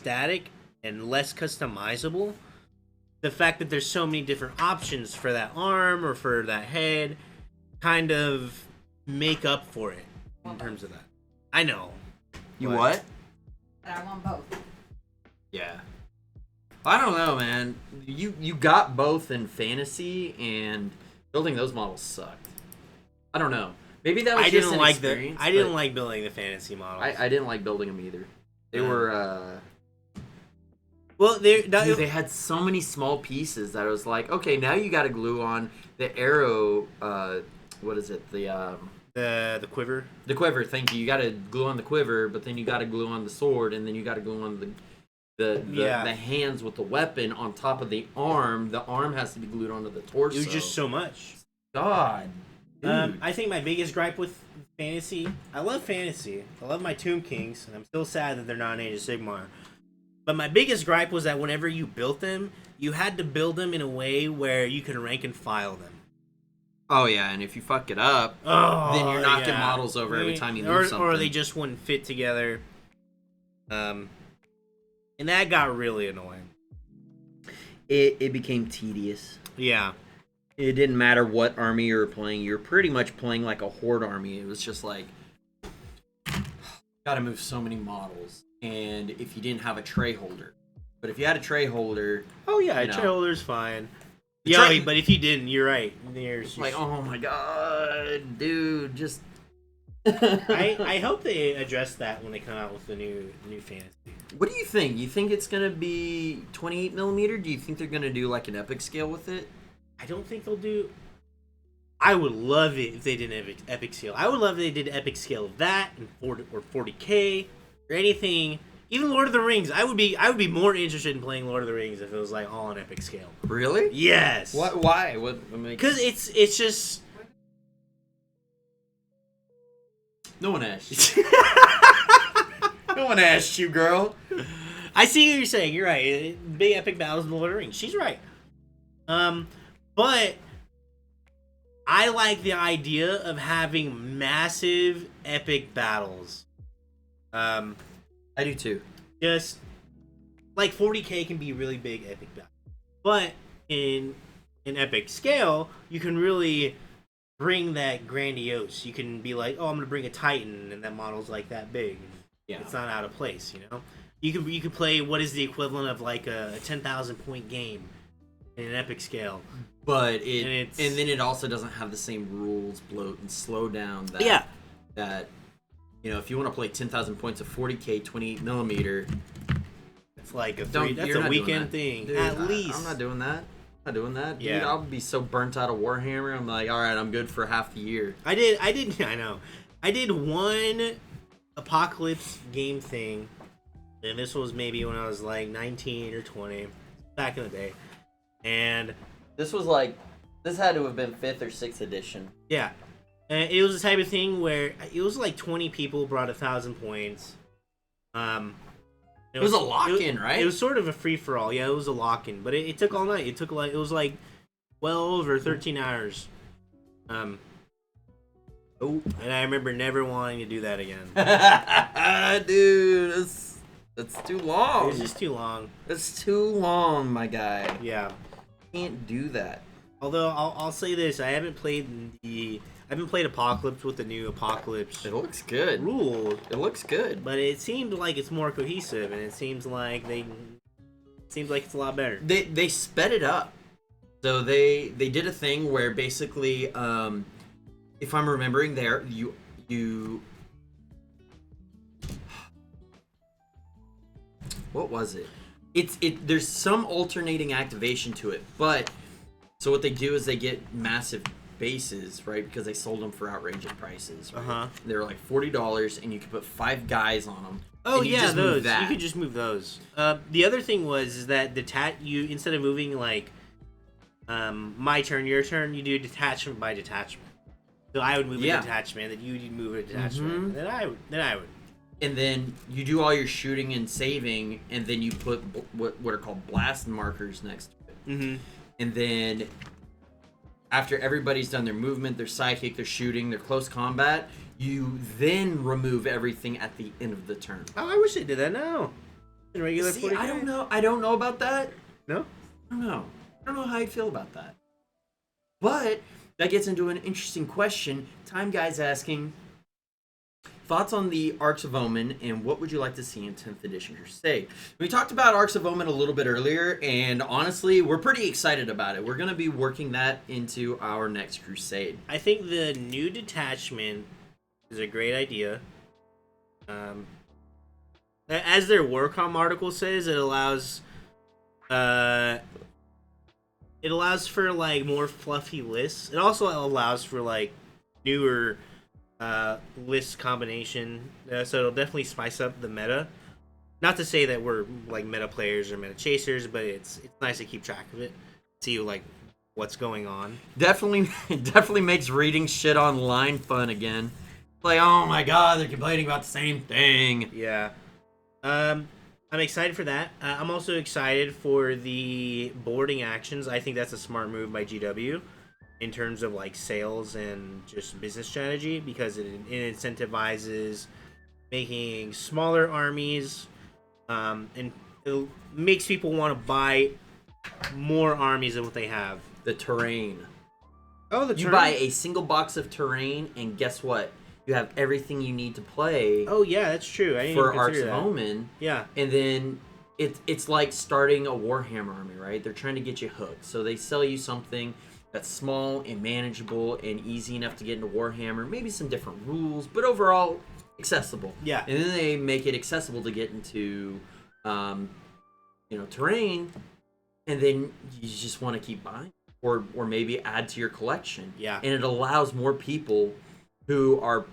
static and less customizable, the fact that there's so many different options for that arm or for that head kind of make up for it in terms of that. I know. You what? I want both. Yeah. I don't know, man. You got both in fantasy, and building those models sucked. I don't know. Maybe that was just an experience. I didn't like building the fantasy models. I didn't like building them either. They were. Well, they had so many small pieces that I was like, okay, now you got to glue on the arrow. What is it? The quiver. The quiver. Thank you. You got to glue on the quiver, but then you got to glue on the sword, and then you got to glue on the hands with the weapon on top of the arm. The arm has to be glued onto the torso. It was just so much. God. I think my biggest gripe with fantasy, I love fantasy. I love my Tomb Kings, and I'm still sad that they're not in Age of Sigmar. But my biggest gripe was that whenever you built them, you had to build them in a way where you could rank and file them. Oh, yeah, and if you fuck it up, then you're knocking models over every time you move something. Or they just wouldn't fit together. And that got really annoying. It became tedious. Yeah. It didn't matter what army you were playing. You're pretty much playing like a horde army. It was just like, gotta move so many models. And if you didn't have a tray holder. But if you had a tray holder... Oh, yeah, a tray holder's fine. Yeah, but if you didn't, you're right. Like, oh my god, dude, just... I hope they address that when they come out with the new fantasy. What do you think? You think it's going to be 28mm? Do you think they're going to do like an epic scale with it? I don't think they'll do... I would love it if they did an epic scale. I would love if they did epic scale of that, or 40K, or anything. Even Lord of the Rings. I would be more interested in playing Lord of the Rings if it was like all on epic scale. Really? Yes. What? Why? Because it's just... No one asked you. No one asked you, girl. I see what you're saying. You're right. Big epic battles in the Lord of the Rings. She's right. But I like the idea of having massive epic battles. I do too. Just like 40K can be really big epic battle, but in an epic scale, you can really bring that grandiose. You can be like, oh, I'm gonna bring a Titan, and that model's like that big. Yeah, it's not out of place. You know, you can play what is the equivalent of like a 10,000 point game in an epic scale. But and then it also doesn't have the same rules, bloat and slow down. That you know, if you want to play 10,000 points of 40K 28mm, it's like that's a weekend thing. Dude, at least I'm not doing that. Yeah. Dude, I'll be so burnt out of Warhammer. I'm like, all right, I'm good for half the year. I know. I did one Apocalypse game thing, and this was maybe when I was like 19 or 20, back in the day. And this had to have been 5th or 6th edition. Yeah. And it was the type of thing where it was like 20 people brought 1,000 points. It was a lock-in, right? It was sort of a free-for-all. Yeah, it was a lock-in. But it took all night. It was like well over 13 hours. And I remember never wanting to do that again. Dude, that's too long. It was just too long. It's too long, my guy. Yeah. Can't do that. Although, I'll say this. I haven't played Apocalypse with the new Apocalypse. It looks good. Rule. It looks good. But it seemed like it's more cohesive, and it seems like it's a lot better. They sped it up. So they did a thing where basically, if I'm remembering there, you what was it? There's some alternating activation to it, but so what they do is they get massive bases, right? Because they sold them for outrageous prices, right? They were like $40, and you could put 5 guys on them. Oh yeah, those. You could just move those. The other thing is that you instead of moving like my turn, your turn, you do detachment by detachment. So I would move a detachment, then you'd move a detachment, then I would. And then you do all your shooting and saving, and then you put what are called blast markers next to it. Mm-hmm. And then after everybody's done their movement, their psychic, their shooting, their close combat, you then remove everything at the end of the turn. Oh, I wish they did that now. in regular See, 40K? I don't know. I don't know about that. No? I don't know. I don't know how I feel about that. But that gets into an interesting question. Time Guy's asking, thoughts on the Arcs of Omen, and what would you like to see in 10th Edition Crusade? We talked about Arcs of Omen a little bit earlier, and honestly, we're pretty excited about it. We're going to be working that into our next Crusade. I think the new detachment is a great idea. As their Warcom article says, it allows for like more fluffy lists. It also allows for like newer list combination, so it'll definitely spice up the meta. Not to say that we're like meta players or meta chasers, but it's nice to keep track of it, see like what's going on. Definitely makes reading shit online fun again. Like, oh my god, they're complaining about the same thing. Yeah. I'm excited for that. I'm also excited for the boarding actions. I think that's a smart move by GW in terms of like sales and just business strategy, because it incentivizes making smaller armies, and it makes people want to buy more armies than what they have. The terrain. Oh, the terrain. You buy a single box of terrain, and guess what? You have everything you need to play. Oh yeah, that's true. I didn't for even Arcs consider of that. Omen. Yeah. And then it's like starting a Warhammer army, right? They're trying to get you hooked. So they sell you something that's small and manageable and easy enough to get into Warhammer. Maybe some different rules, but overall accessible. Yeah. And then they make it accessible to get into, terrain, and then you just want to keep buying, or maybe add to your collection. Yeah. And it allows more people who are.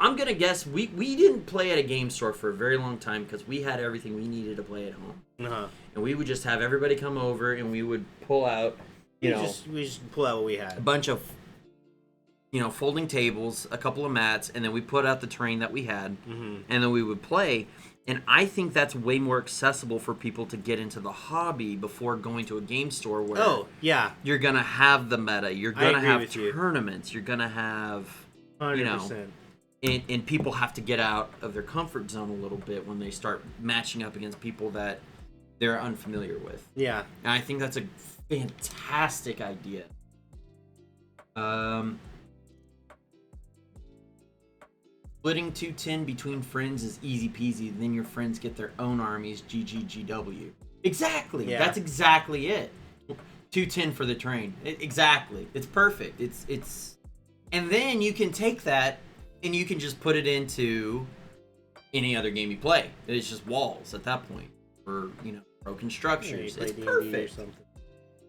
I'm gonna guess we didn't play at a game store for a very long time because we had everything we needed to play at home. Uh-huh. And we would just have everybody come over, and we would pull out, We just pull out what we had. a bunch of, folding tables, a couple of mats, and then we put out the terrain that we had, and then we would play. And I think that's way more accessible for people to get into the hobby before going to a game store where you're gonna have the meta, you're gonna have tournaments, you're gonna have 100%. And people have to get out of their comfort zone a little bit when they start matching up against people that they're unfamiliar with. Yeah. And I think that's a fantastic idea. Splitting 210 between friends is easy peasy. Then your friends get their own armies. GGGW. Exactly. Yeah. That's exactly it. 210 for the train. Exactly. It's perfect. It's, and then you can take that and you can just put it into any other game you play. It's just walls at that point, or broken structures. Yeah, it's D&D perfect. or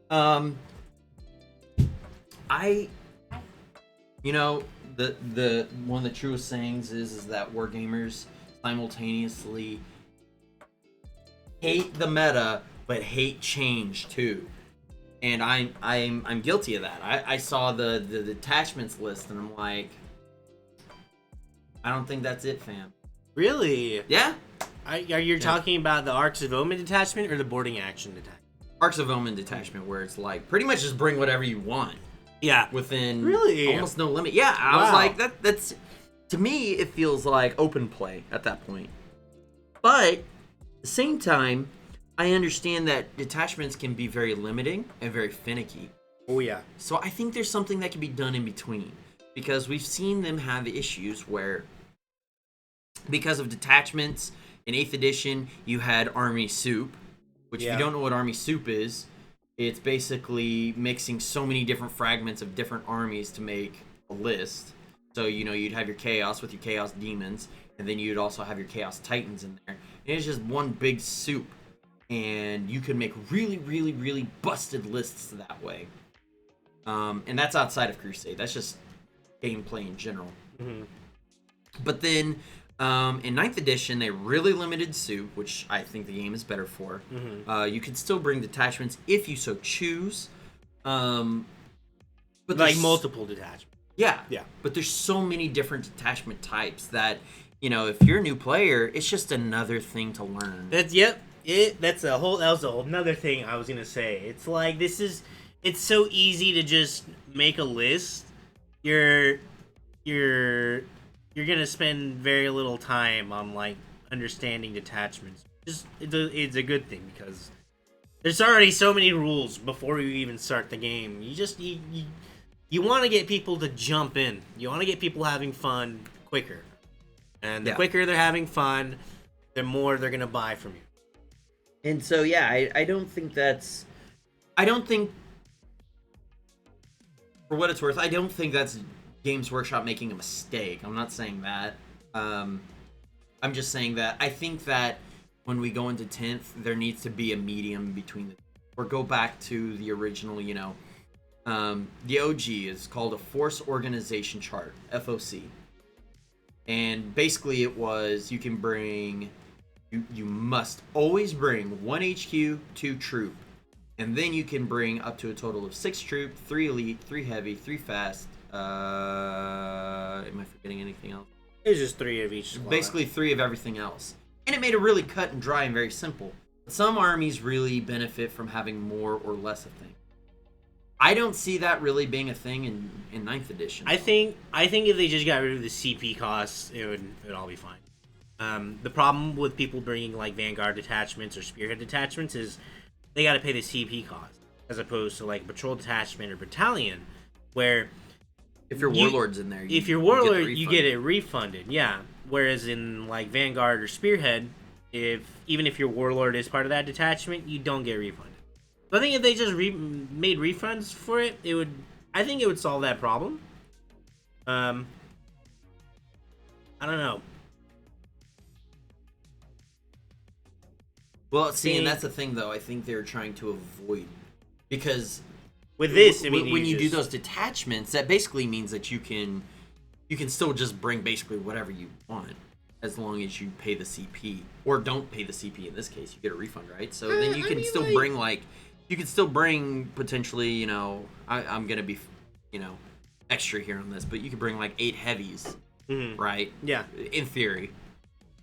something. The one of the truest sayings is that wargamers simultaneously hate the meta but hate change too. And I'm guilty of that. I saw the detachments list and I'm like, I don't think that's it, fam. Really? Yeah. Are you talking about the Arcs of Omen detachment or the boarding action detachment? Arcs of Omen detachment, where it's like pretty much just bring whatever you want. Yeah. Within really almost no limit. Yeah, I was like that's to me it feels like open play at that point. But at the same time, I understand that detachments can be very limiting and very finicky. Oh yeah. So I think there's something that can be done in between, because we've seen them have issues where, because of detachments in 8th edition, you had army soup, which if you don't know what army soup is, it's basically mixing so many different fragments of different armies to make a list. So, you'd have your chaos with your chaos demons, and then you'd also have your chaos titans in there. And it's just one big soup. And you could make really, really, really busted lists that way. And that's outside of Crusade. That's just gameplay in general. Mm-hmm. But then in 9th edition, they really limited soup, which I think the game is better for. Mm-hmm. You can still bring detachments if you so choose. But like multiple detachments. Yeah. Yeah. But there's so many different detachment types that, if you're a new player, it's just another thing to learn. That was another thing I was gonna say. It's like it's so easy to just make a list. You're gonna spend very little time on like understanding detachments. It's a good thing because there's already so many rules before you even start the game. You want to get people to jump in. You want to get people having fun quicker. And the quicker they're having fun, the more they're going to buy from you. And so, yeah, I don't think that's... I don't think... For what it's worth, I don't think that's Games Workshop making a mistake. I'm not saying that. I'm just saying that I think that when we go into 10th, there needs to be a medium between the... Or go back to the original, you know... the OG is called a Force Organization Chart, FOC. And basically it was, you can bring... You must always bring 1 HQ, 2 troop. And then you can bring up to a total of 6 troop, 3 elite, 3 heavy, 3 fast. Am I forgetting anything else? It's just 3 of each squad. Basically 3 of everything else. And it made it really cut and dry and very simple. Some armies really benefit from having more or less of things. I don't see that really being a thing in 9th edition. I think if they just got rid of the CP costs, it would all be fine. The problem with people bringing like Vanguard detachments or Spearhead detachments is they got to pay the CP cost, as opposed to like Patrol detachment or Battalion, where if your Warlord's in there, if your Warlord, you get it refunded. Yeah. Whereas in like Vanguard or Spearhead, even if your Warlord is part of that detachment, you don't get refunded. So I think if they just made refunds for it, I think it would solve that problem. I don't know. Well, see, and that's the thing, though. I think they're trying to avoid, because with this, I mean, when you do those detachments, that basically means that you can still just bring basically whatever you want, as long as you pay the CP, or don't pay the CP. In this case, you get a refund, right? So then you can still bring you can still bring potentially, you know, I'm gonna be, you know, extra here on this, but you could bring like 8 heavies, right? Yeah, in theory.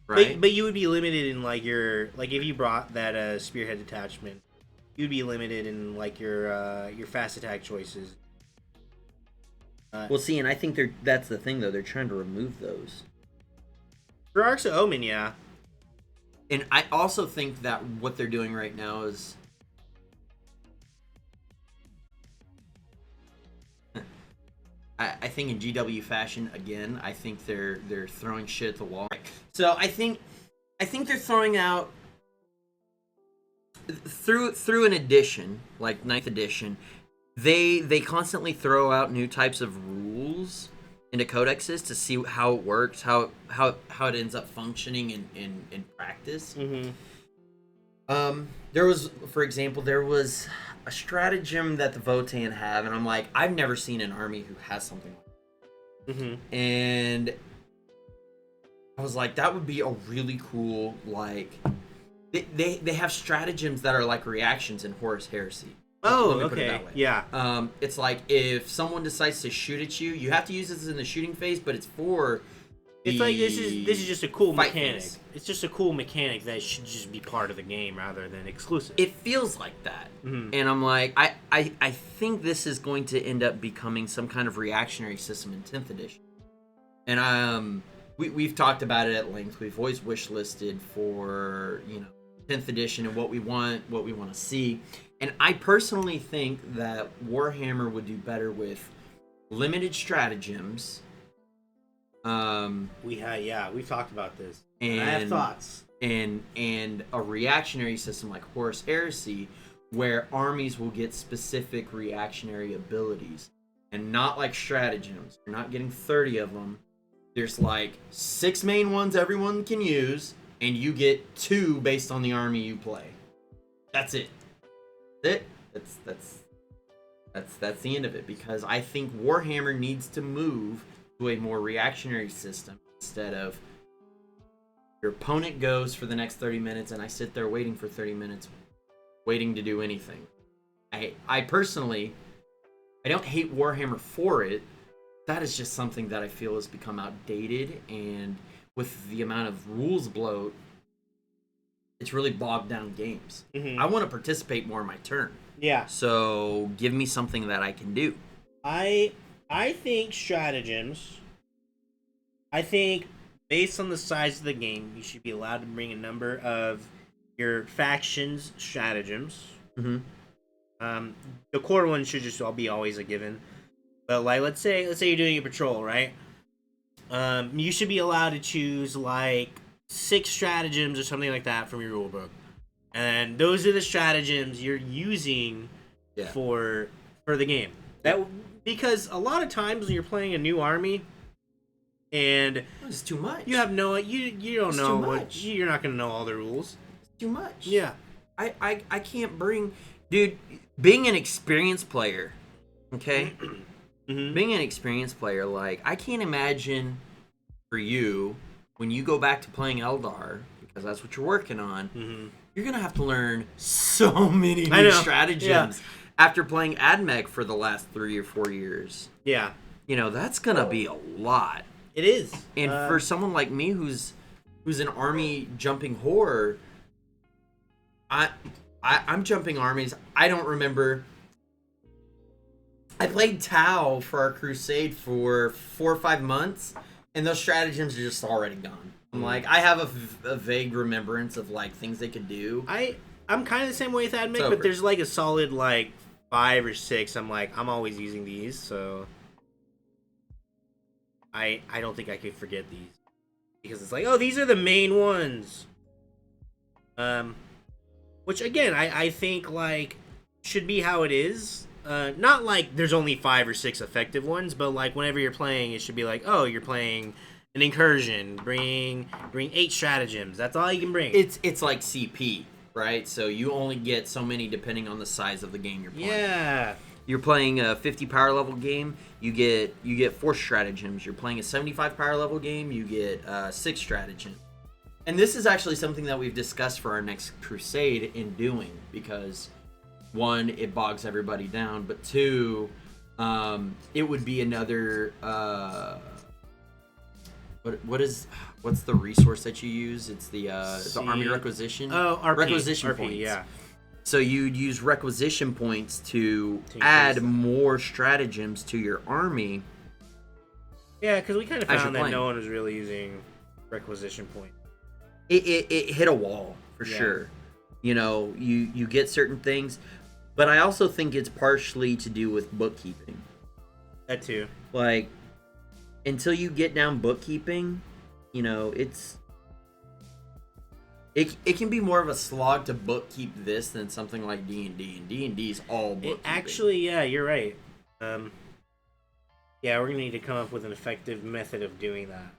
Right. But you would be limited in like if you brought that Spearhead detachment, you'd be limited in like your fast attack choices. Well, see, and I think that's the thing though. They're trying to remove those. For Arcs of Omen, yeah. And I also think that what they're doing right now is... I think in GW fashion, again, I think they're throwing shit at the wall. So I think they're throwing out through an edition like 9th edition. They constantly throw out new types of rules into codexes to see how it works, how it ends up functioning in practice. There was, for example, a stratagem that the Votan have, and I'm like, I've never seen an army who has something like that. And I was like, that would be a really cool, like, they have stratagems that are like reactions in Horus Heresy. Oh, Let me okay. put it that way. Yeah. It's like if someone decides to shoot at you, you have to use this in the shooting phase, but it's for It's like this is just a cool mechanic. phase. It's just a cool mechanic that should just be part of the game rather than exclusive. It feels like that. And I'm like, I think this is going to end up becoming some kind of reactionary system in 10th edition. And we've talked about it at length. We've always wish listed for, you know, 10th edition and what we want to see. And I personally think that Warhammer would do better with limited stratagems. We've talked about this. And I have thoughts. And a reactionary system like Horus Heresy, where armies will get specific reactionary abilities, and not like stratagems. You're not getting 30 of them. There's like 6 main ones everyone can use, and you get 2 based on the army you play. That's it. That's the end of it, because I think Warhammer needs to move to a more reactionary system instead of your opponent goes for the next 30 minutes and I sit there waiting for 30 minutes, waiting to do anything. I personally, I don't hate Warhammer for it. That is just something that I feel has become outdated, and with the amount of rules bloat, it's really bogged down games. I want to participate more in my turn. Yeah. So give me something that I can do. I think stratagems. I think based on the size of the game, you should be allowed to bring a number of your factions stratagems. The core ones should just all be always a given. But like, let's say you're doing a patrol, right? You should be allowed to choose like 6 stratagems or something like that from your rulebook, and those are the stratagems you're using for the game. That because a lot of times when you're playing a new army, and it's too much. You have no you don't know what you're not gonna know all the rules. It's too much. Yeah, I can't bring, dude. Being an experienced player, okay. Being an experienced player, like, I can't imagine for you when you go back to playing Eldar, because that's what you're working on. You're gonna have to learn so many new stratagems after playing AdMech for the last 3 or 4 years. Yeah, you know that's gonna be a lot. It is, and for someone like me who's an army jumping horror, I'm jumping armies. I don't remember. I played Tau for our crusade for 4 or 5 months, and those stratagems are just already gone. I'm like, I have a vague remembrance of like things they could do. I'm kind of the same way with AdMech, but there's like a solid like 5 or 6. I'm like, I'm always using these, so I don't think I could forget these because it's like, oh, these are the main ones. Which again, I think like should be how it is. Not like there's only 5 or 6 effective ones, but like whenever you're playing, it should be like, oh, you're playing an incursion, bring 8 stratagems. That's all you can bring. It's like CP, right? So you only get so many depending on the size of the game you're playing. Yeah. You're playing a 50 power level game, you get 4 stratagems. You're playing a 75 power level game, you get 6 stratagems. And this is actually something that we've discussed for our next crusade in doing, because 1, it bogs everybody down, but 2, it would be another what's the resource that you use? It's the army requisition. Oh, RP, requisition RP, points. Yeah. So you'd use requisition points to add more stratagems to your army. Yeah, because we kind of found that no one was really using requisition points. It hit a wall for sure. You know, you get certain things, but I also think it's partially to do with bookkeeping. That too. Like, until you get down bookkeeping, you know, it can be more of a slog to bookkeep this than something like D&D, and D&D's all bookkeeping. Actually, yeah, you're right. Yeah, we're gonna need to come up with an effective method of doing that.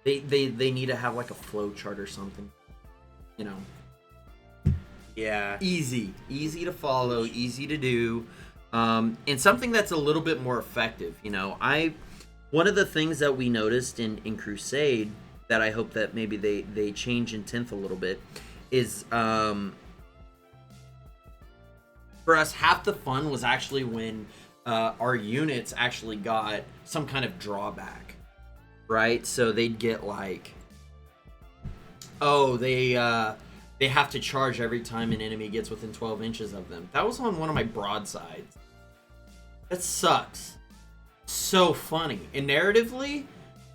They need to have like a flow chart or something, you know. Yeah. Easy to follow, easy to do, and something that's a little bit more effective. You know, one of the things that we noticed in Crusade that I hope that maybe they change in 10th a little bit is for us, half the fun was actually when our units actually got some kind of drawback, right? So they'd get like, oh, they have to charge every time an enemy gets within 12 inches of them. That was on one of my broadsides. That sucks. So funny. And narratively,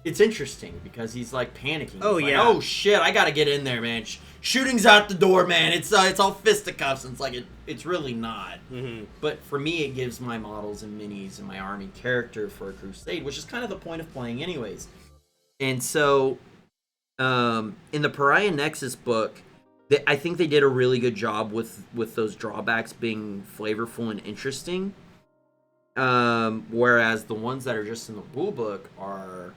it's interesting because he's like panicking. Oh, he's yeah. Like, oh shit, I gotta get in there, man. Shooting's out the door, man. It's all fisticuffs. And it's like it's really not. Mm-hmm. But for me, it gives my models and minis and my army character for a crusade, which is kind of the point of playing, anyways. And so, in the Pariah Nexus book, I think they did a really good job with those drawbacks being flavorful and interesting. Whereas the ones that are just in the rule book are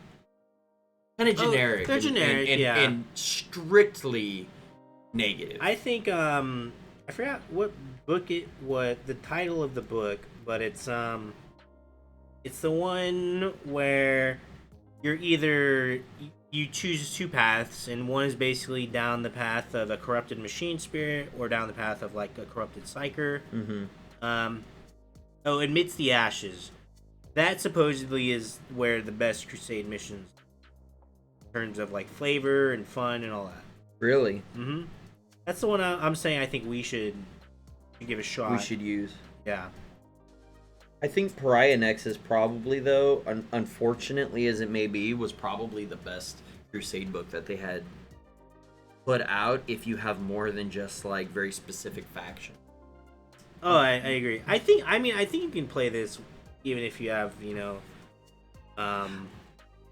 kind of generic. They're generic, and strictly negative. I think I forgot what the title of the book, but it's the one where you're either you choose 2 paths, and one is basically down the path of a corrupted machine spirit or down the path of like a corrupted psyker. Mm-hmm. Amidst the ashes. That supposedly is where the best crusade missions in terms of like flavor and fun and all that. Really? Mm-hmm. That's the one I'm saying I think we should give a shot. We should use. Yeah. I think Pariah Nexus probably, though, unfortunately as it may be, was probably the best Crusade book that they had put out if you have more than just like very specific faction. Oh, I agree. I think you can play this even if you have,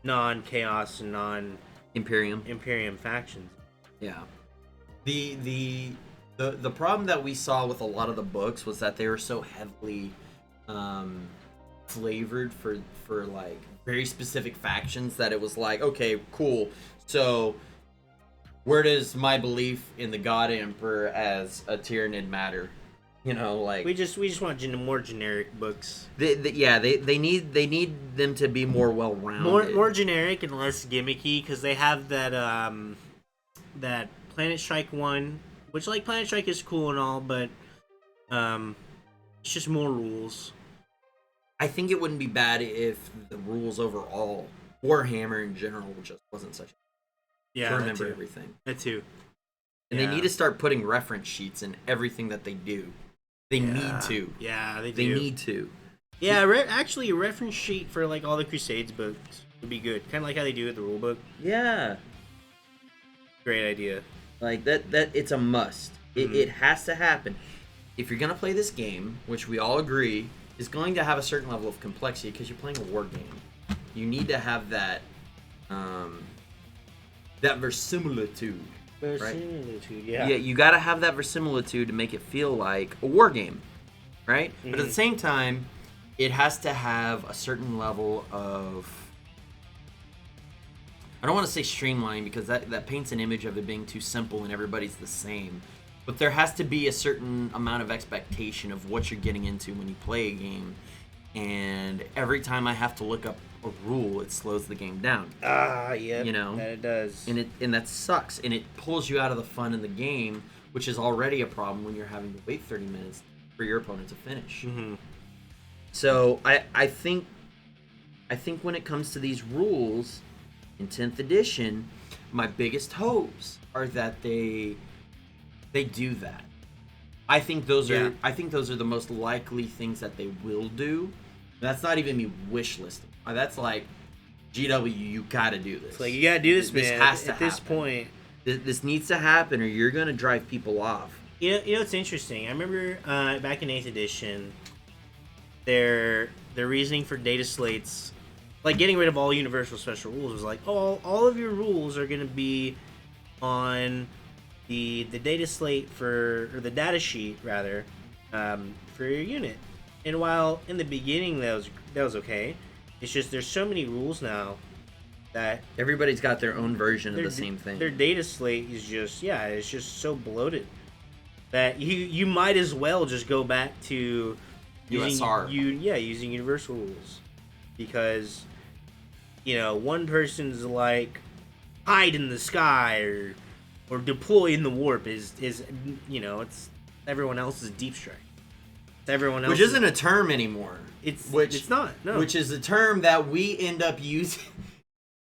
non-chaos and non-Imperium factions. Yeah. The problem that we saw with a lot of the books was that they were so heavily flavored for like very specific factions that it was like, okay, cool. So where does my belief in the God Emperor as a Tyranid matter? Like we just want more generic books. They need them to be more well-rounded, more generic and less gimmicky, because they have that that Planet Strike one, which like Planet Strike is cool and all, but it's just more rules. I think it wouldn't be bad if the rules overall, Warhammer in general, just wasn't such. Yeah, to remember everything. That too. And they need to start putting reference sheets in everything that they do. They need to. Yeah, they do. They need to. Yeah, actually, a reference sheet for like all the Crusades books would be good. Kind of like how they do with the rulebook. Yeah. Great idea. Like that it's a must. It has to happen. If you're gonna play this game, which we all agree is going to have a certain level of complexity because you're playing a war game, you need to have that that verisimilitude. Verisimilitude, yeah. Yeah, you gotta have that verisimilitude to make it feel like a war game, right? Mm-hmm. But at the same time, it has to have a certain level of, I don't want to say streamline because that paints an image of it being too simple and everybody's the same. But there has to be a certain amount of expectation of what you're getting into when you play a game. And every time I have to look up a rule, it slows the game down. Yeah. That it does. And that sucks. And it pulls you out of the fun in the game, which is already a problem when you're having to wait 30 minutes for your opponent to finish. Mm-hmm. So I think when it comes to these rules in 10th edition, my biggest hopes are that they do that. I think those are the most likely things that they will do. That's not even me wish listing. That's like, GW, you gotta do this. It's like, you gotta do this, man. This has to happen. This point. This needs to happen, or you're gonna drive people off. You know, it's interesting. I remember back in 8th edition, their reasoning for data slates, like getting rid of all universal special rules, was like, all of your rules are gonna be on the data slate or the data sheet rather, for your unit. And while in the beginning that was okay, it's just there's so many rules now that everybody's got their own version of the same thing. Their data slate is just it's just so bloated that you might as well just go back to USR. Using universal rules, because one person's like hide in the sky or deploy in the warp is it's everyone else's deep strike. It's everyone else, which isn't a term anymore. It's not. No. Which is a term that we end up using.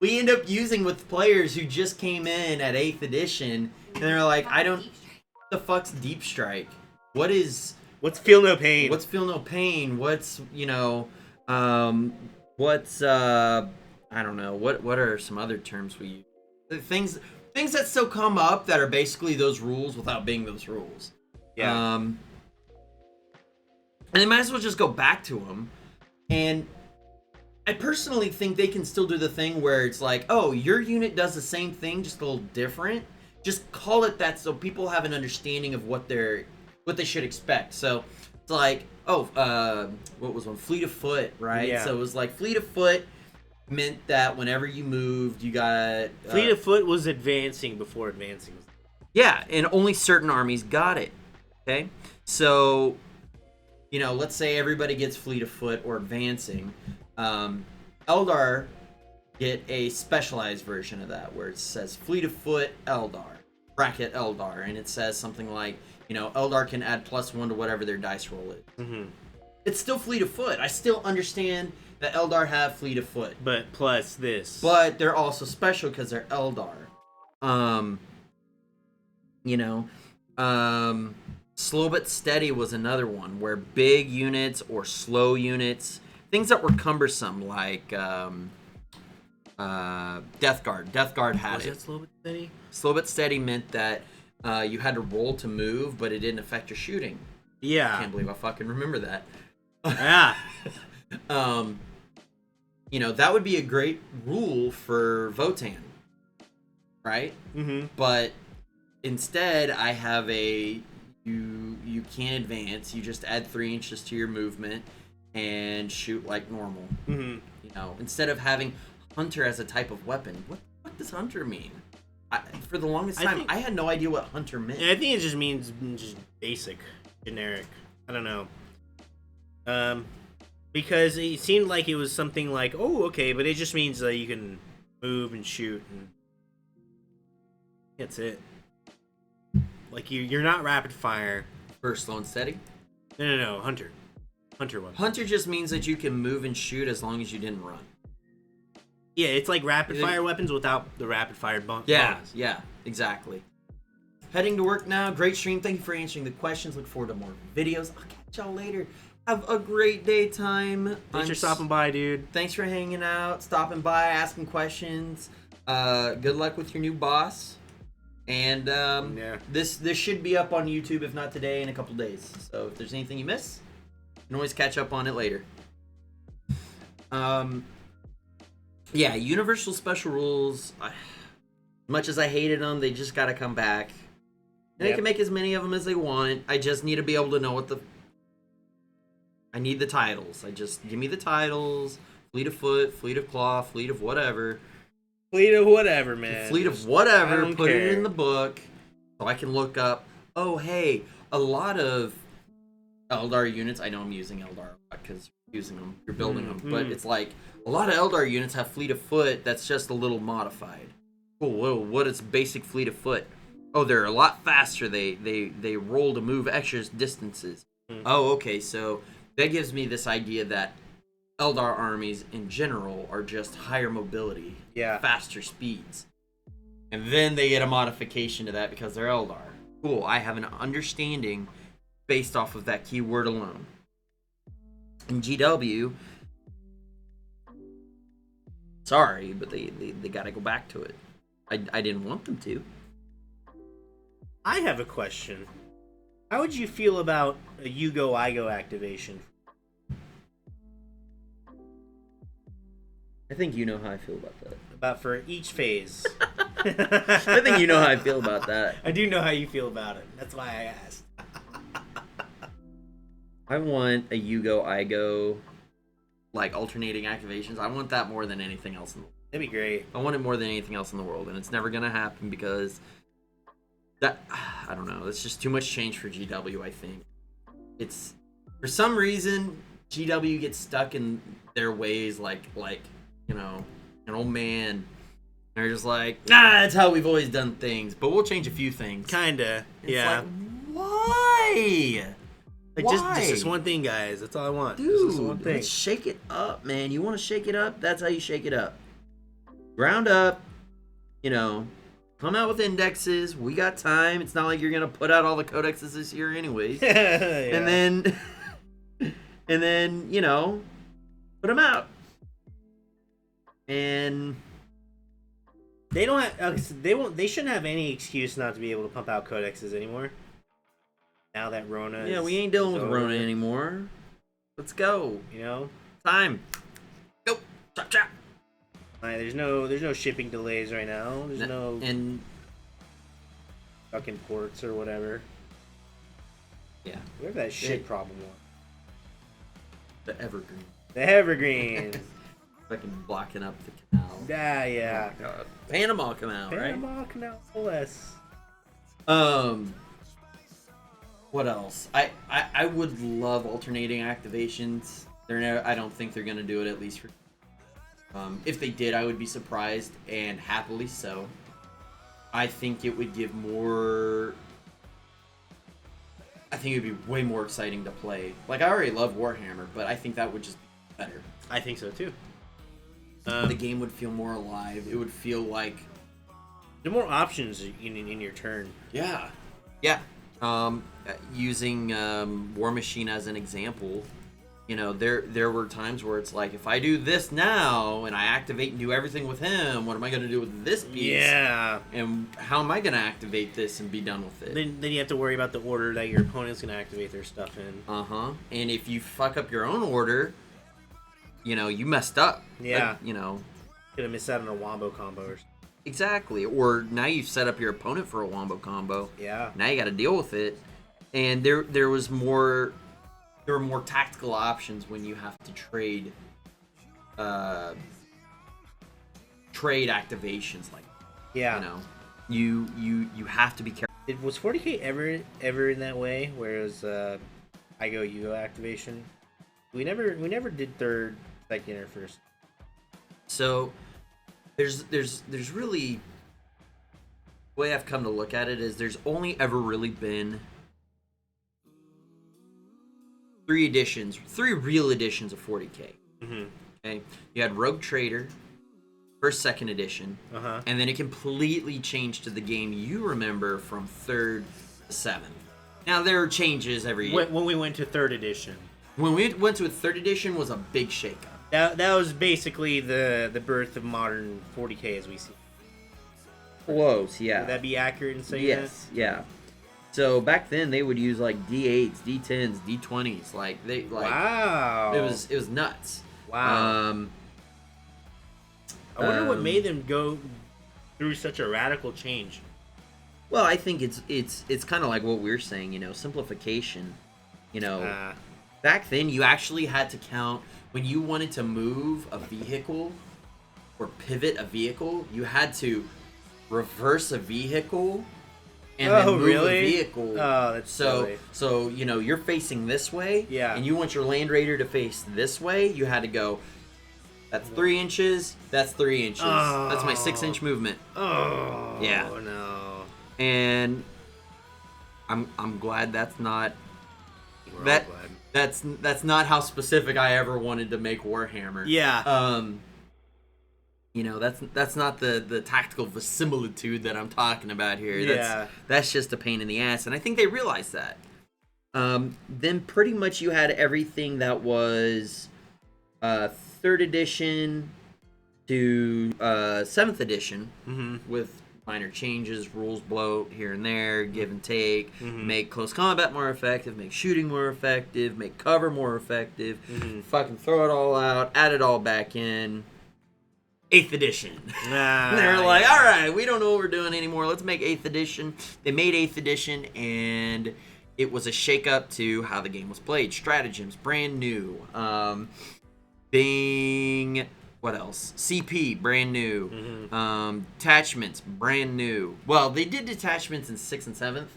We end up using with players who just came in at 8th edition, and they're like, what the fuck's deep strike? What's feel no pain? What's feel no pain? What's I don't know. What are some other terms we use? Things that still come up that are basically those rules without being those rules. Yeah. And they might as well just go back to them. And I personally think they can still do the thing where it's like, oh, your unit does the same thing, just a little different. Just call it that so people have an understanding of what they should expect. So it's like, what was one? Fleet of Foot, right? Yeah. So it was like Fleet of Foot meant that whenever you moved, you got... Fleet of Foot was advancing before advancing. Yeah, and only certain armies got it. Okay? So, let's say everybody gets Fleet of Foot or advancing. Eldar get a specialized version of that where it says Fleet of Foot Eldar, bracket Eldar, and it says something like, Eldar can add +1 to whatever their dice roll is. Mm-hmm. It's still Fleet of Foot. I still understand that Eldar have Fleet of Foot. But plus this. But they're also special because they're Eldar. Slow but steady was another one where big units or slow units, things that were cumbersome like Death Guard. Death Guard had Was it. that slow but steady? Slow but steady meant that you had to roll to move, but it didn't affect your shooting. Yeah. I can't believe I fucking remember that. Yeah. That would be a great rule for Votan, right? Mm-hmm. But instead, I have you can't advance. You just add 3 inches to your movement and shoot like normal. Mm-hmm. Instead of having Hunter as a type of weapon. What does Hunter mean? For the longest time, I had no idea what Hunter meant. I think it just means just basic, generic. I don't know. Because it seemed like it was something like, oh, okay, but it just means that you can move and shoot, and that's it. Like you're not rapid fire. For slow and steady? No, Hunter one. Hunter just means that you can move and shoot as long as you didn't run. Yeah, it's like rapid fire weapons without the rapid fire bonus. Yeah, exactly. Heading to work now. Great stream. Thank you for answering the questions. Look forward to more videos. I'll catch y'all later. Have a great daytime. Thanks for stopping by, dude. Thanks for hanging out, stopping by, asking questions. Good luck with your new boss. And this should be up on YouTube, if not today, in a couple days. So if there's anything you miss, you can always catch up on it later. Yeah, Universal Special Rules, as much as I hated them, they just got to come back. And they can make as many of them as they want. I just need to be able to know I need the titles. Give me the titles. Fleet of Foot, Fleet of Claw, Fleet of whatever. Fleet of whatever, man. Fleet of whatever. Put it in the book so I can look up. Oh, hey, a lot of Eldar units. I know I'm using Eldar because you're using them, you're building them, but it's like a lot of Eldar units have Fleet of Foot that's just a little modified. Cool. Whoa, what is basic Fleet of Foot? Oh, they're a lot faster. They roll to move extra distances. Oh, okay. So that gives me this idea that Eldar armies in general are just higher mobility, faster speeds. And then they get a modification to that because they're Eldar. Cool, I have an understanding based off of that keyword alone. In GW, sorry, but they gotta go back to it. I didn't want them to. I have a question. How would you feel about a You Go, I Go activation? I think you know how I feel about that. About for each phase. I think you know how I feel about that. I do know how you feel about it. That's why I asked. I want a You Go, I Go. Like alternating activations. I want that more than anything else in the world. That'd be great. I want it more than anything else in the world, and it's never gonna happen because I don't know. It's just too much change for GW. I think it's for some reason GW gets stuck in their ways, like an old man. They're just like, that's how we've always done things, but we'll change a few things. Kinda, it's yeah. Like, why? Like just this one thing, guys. That's all I want. Dude, just this one thing. Let's shake it up, man. You want to shake it up? That's how you shake it up. Ground up. Come out with indexes. We got time. It's not like you're gonna put out all the codexes this year, anyways. And then, put them out. And they don't have. They shouldn't have any excuse not to be able to pump out codexes anymore. Now that Rona. Yeah, we ain't dealing with Rona anymore. Let's go. Time. Go. Chop chop. There's no shipping delays right now. There's no fucking ports or whatever. Yeah. Whatever that shit problem was. The Evergreen. The Evergreen. Fucking blocking up the canal. Yeah. Oh God. Panama Canal, right? Panama Canal OS. What else? I would love alternating activations. I don't think they're gonna do it, at least for. If they did, I would be surprised, and happily so. I think it would give more. I think it would be way more exciting to play. Like, I already love Warhammer, but I think that would just be better. I think so too. The game would feel more alive. It would feel like there are more options in your turn. Yeah. Using War Machine as an example, You know, there were times where it's like, if I do this now and I activate and do everything with him, what am I going to do with this piece? Yeah. And how am I going to activate this and be done with it? Then you have to worry about the order that your opponent's going to activate their stuff in. And if you fuck up your own order, you know, you messed up. Yeah. Like, you know. Could have missed out on a wombo combo or something. Exactly. Or now you've set up your opponent for a wombo combo. Yeah. Now you got to deal with it. And there were more tactical options when you have to trade activations like that. Yeah. You know, you have to be careful. Was 40K ever in that way? Where it was I go you go activation? We never did third, second, or first. So there's really, the way I've come to look at it is there's only ever really been 3 real editions of 40K. Mm-hmm. Okay, you had Rogue Trader, first, second edition, and then it completely changed to the game you remember from 3rd to 7th. Now there are changes every year. When we went to 3rd edition. When we went to a 3rd edition was a big shakeup. That was basically the birth of modern 40K as we see. Close, yeah. Would that be accurate in saying Yes, yeah. So back then they would use like D8s, D10s, D20s, wow. It was nuts. Wow. I wonder what made them go through such a radical change. Well, I think it's kind of like what we're saying, you know, simplification. You know, back then you actually had to count when you wanted to move a vehicle or pivot a vehicle, you had to reverse a vehicle and then move a vehicle. Oh, that's silly. So you know, you're facing this way, yeah, and you want your Land Raider to face this way, you had to go, that's 3 inches, that's 3 inches. Oh. That's my 6-inch movement. Oh, yeah. No. And I'm glad that's not that's not how specific I ever wanted to make Warhammer. Yeah. You know, that's not the tactical verisimilitude that I'm talking about here. Yeah. That's just a pain in the ass, and I think they realized that. Then pretty much you had everything that was 3rd edition to 7th edition with minor changes, rules bloat here and there, give and take, make close combat more effective, make shooting more effective, make cover more effective, fucking throw it all out, add it all back in. 8th edition. They're like, all right, we don't know what we're doing anymore. Let's make 8th edition. They made 8th edition, and it was a shake-up to how the game was played. Stratagems, brand new. Bing, what else? CP, brand new. Detachments, brand new. Well, they did detachments in 6th and 7th,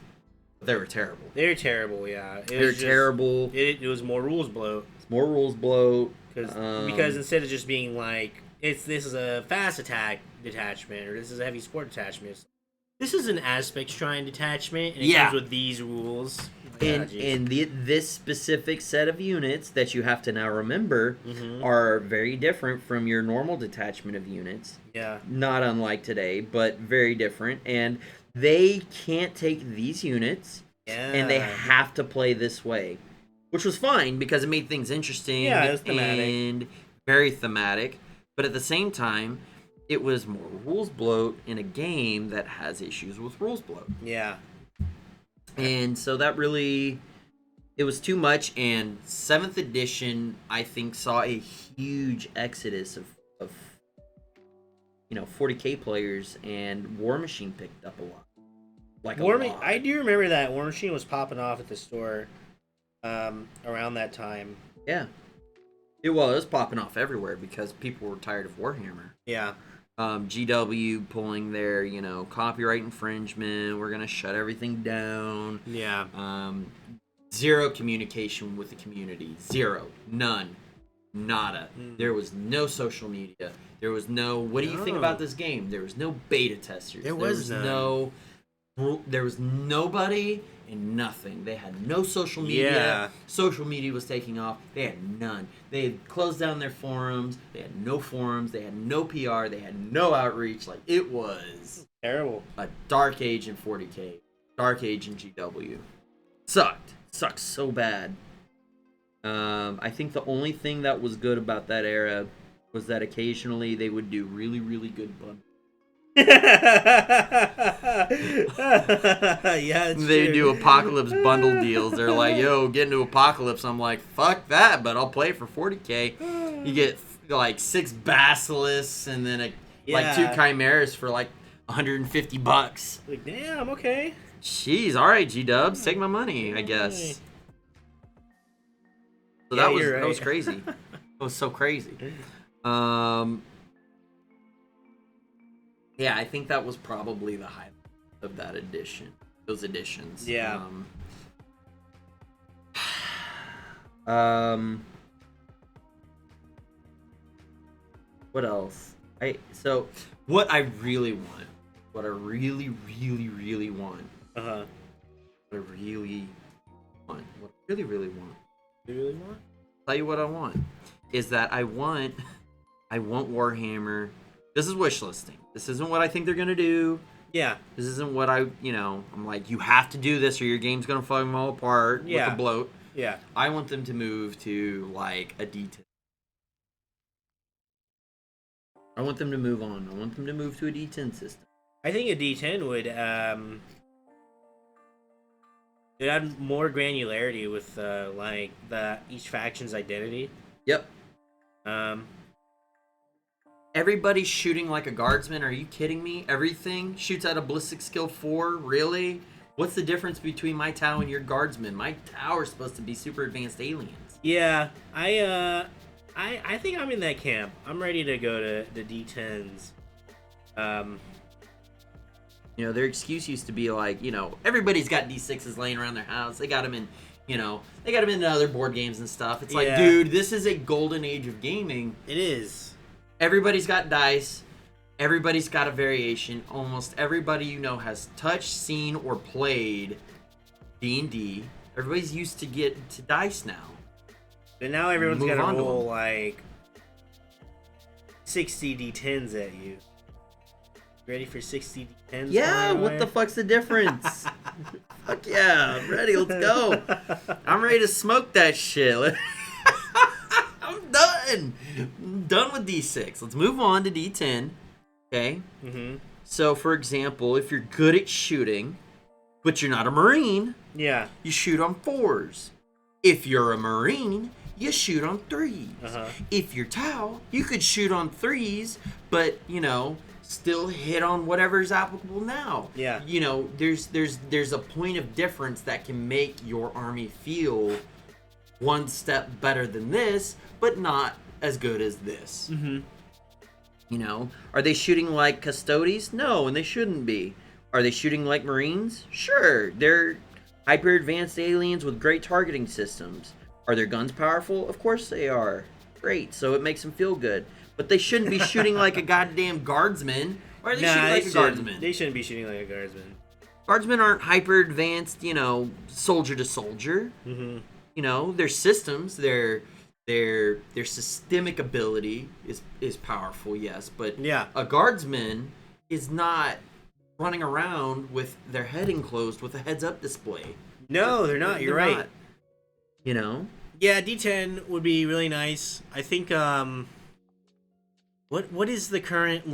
but they were terrible. They're terrible, yeah. They're terrible. It was more rules bloat. It's more rules bloat. Because instead of just being like, this is a fast attack detachment, or this is a heavy support detachment, this is an aspect shrine detachment, and it comes with these rules. And this specific set of units that you have to now remember are very different from your normal detachment of units. Yeah. Not unlike today, but very different. And they can't take these units, and they have to play this way. Which was fine, because it made things interesting it was thematic. And very thematic. But at the same time, it was more rules bloat in a game that has issues with rules bloat. Yeah. And so that really, it was too much. And 7th edition, I think, saw a huge exodus of 40K players, and War Machine picked up a lot. I do remember that War Machine was popping off at the store around that time. Yeah. It was popping off everywhere because people were tired of Warhammer. Yeah. GW pulling their, copyright infringement. We're going to shut everything down. Yeah. Zero communication with the community. Zero. None. Nada. There was no social media. There was no, what do you think about this game? There was no beta testers. There was nobody and nothing. They had no social media. Yeah. Social media was taking off. They had none. They had closed down their forums. They had no forums. They had no PR. They had no outreach. Like, it was terrible. A dark age in 40K. Dark age in GW. Sucked so bad. I think the only thing that was good about that era was that occasionally they would do really, really good bundles. Yeah, They true. do Apocalypse bundle deals. They're like, yo, get into Apocalypse. I'm like, fuck that, but I'll play it for 40K. You get like 6 Basilisks and then like 2 Chimeras for like $150. Like, damn, okay. Jeez, all right, G-Dubs, take my money, I guess. So Yeah, that was crazy. That was so crazy. Yeah, I think that was probably the highlight of that edition. Those editions. Yeah. What else? What I really want. What I really, really, really want. Uh-huh. What I really want. What I really, really want. You really want? Tell you what I want. Is that I want Warhammer. This is wish listing. This isn't what I think they're gonna do. Yeah. This isn't what I'm like, you have to do this or your game's gonna fucking fall apart with the bloat. Yeah. I want them to move to like a D10. I want them to move on. I want them to move to a D10 system. I think a D10 would it add more granularity with like each faction's identity. Yep. Everybody's shooting like a guardsman. Are you kidding me? Everything shoots at a ballistic skill 4. Really? What's the difference between my Tau and your guardsman? My Tau are supposed to be super advanced aliens. Yeah, I think I'm in that camp. I'm ready to go to the D10s. Their excuse used to be like, everybody's got D6s laying around their house. They got them in, they got them in other board games and stuff. It's like, dude, this is a golden age of gaming. It is. Everybody's got dice. Everybody's got a variation. Almost everybody has touched, seen, or played D&D. Everybody's used to get to dice now. But now everyone's Move got to on to roll them. like 60 D10s at you. Ready for 60 D10s? Yeah, what the fuck's the difference? Fuck yeah, I'm ready, let's go. I'm ready to smoke that shit. I'm done. I'm done with D6. Let's move on to D10. Okay? Mm-hmm. So, for example, if you're good at shooting, but you're not a Marine, Yeah. you shoot on 4s. If you're a Marine, you shoot on 3s. Uh-huh. If you're Tau, you could shoot on 3s, but, still hit on whatever's applicable now. Yeah. There's a point of difference that can make your army feel one step better than this, but not as good as this. Mm-hmm. Are they shooting like Custodes? No, and they shouldn't be. Are they shooting like Marines? Sure, they're hyper advanced aliens with great targeting systems. Are their guns powerful? Of course they are. Great, so it makes them feel good. But they shouldn't be shooting like a goddamn guardsman. Why are they shooting like a guardsman? They shouldn't be shooting like a guardsman. Guardsmen aren't hyper advanced, soldier to soldier. Mm-hmm. Their systems, their systemic ability is powerful, yes, but Yeah. a guardsman is not running around with their head enclosed with a heads-up display. No, they're not. You're right. Not, Yeah, D10 would be really nice. I think what is the current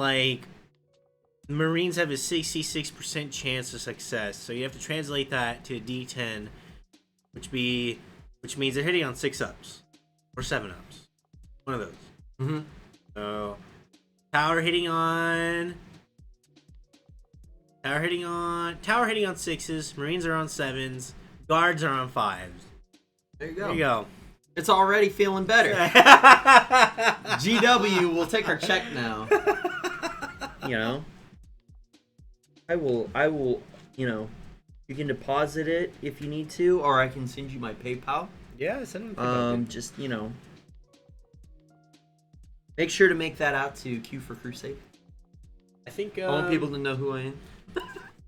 Marines have a 66% chance of success. So you have to translate that to a D10, which means they're hitting on 6-ups or 7-ups. One of those. Mm-hmm. So Tower hitting on 6s, Marines are on 7s, Guards are on 5s. There you go. There you go. It's already feeling better. GW will take our check now. I will, you can deposit it if you need to, or I can send you my PayPal. Yeah, send them. Just, make sure to make that out to Q for Crusade. I think I want people to know who I am.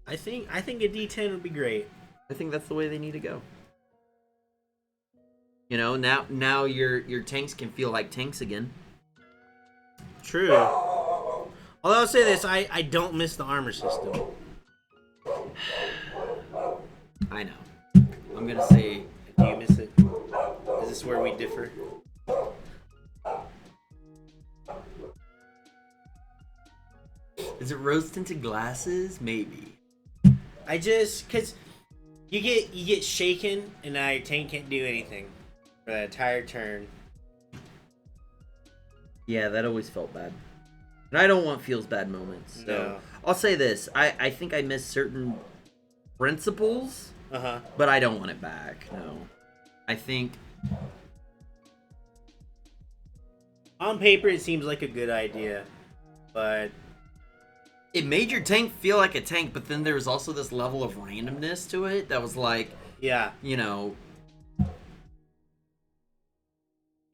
I think a D10 would be great. I think that's the way they need to go. Now your tanks can feel like tanks again. True. Although I'll say this, I don't miss the armor system. I know. I'm gonna say, Do you miss it? Is this where we differ? Is it rose tinted glasses? Maybe. Cause you get shaken and now your tank can't do anything for that entire turn. Yeah, that always felt bad. And I don't want feels bad moments. So No. I'll say this. I think I missed certain principles, Uh-huh. but I don't want it back. No. I think On paper it seems like a good idea, but It made your tank feel like a tank, but then there was also this level of randomness to it that was like, yeah, you know,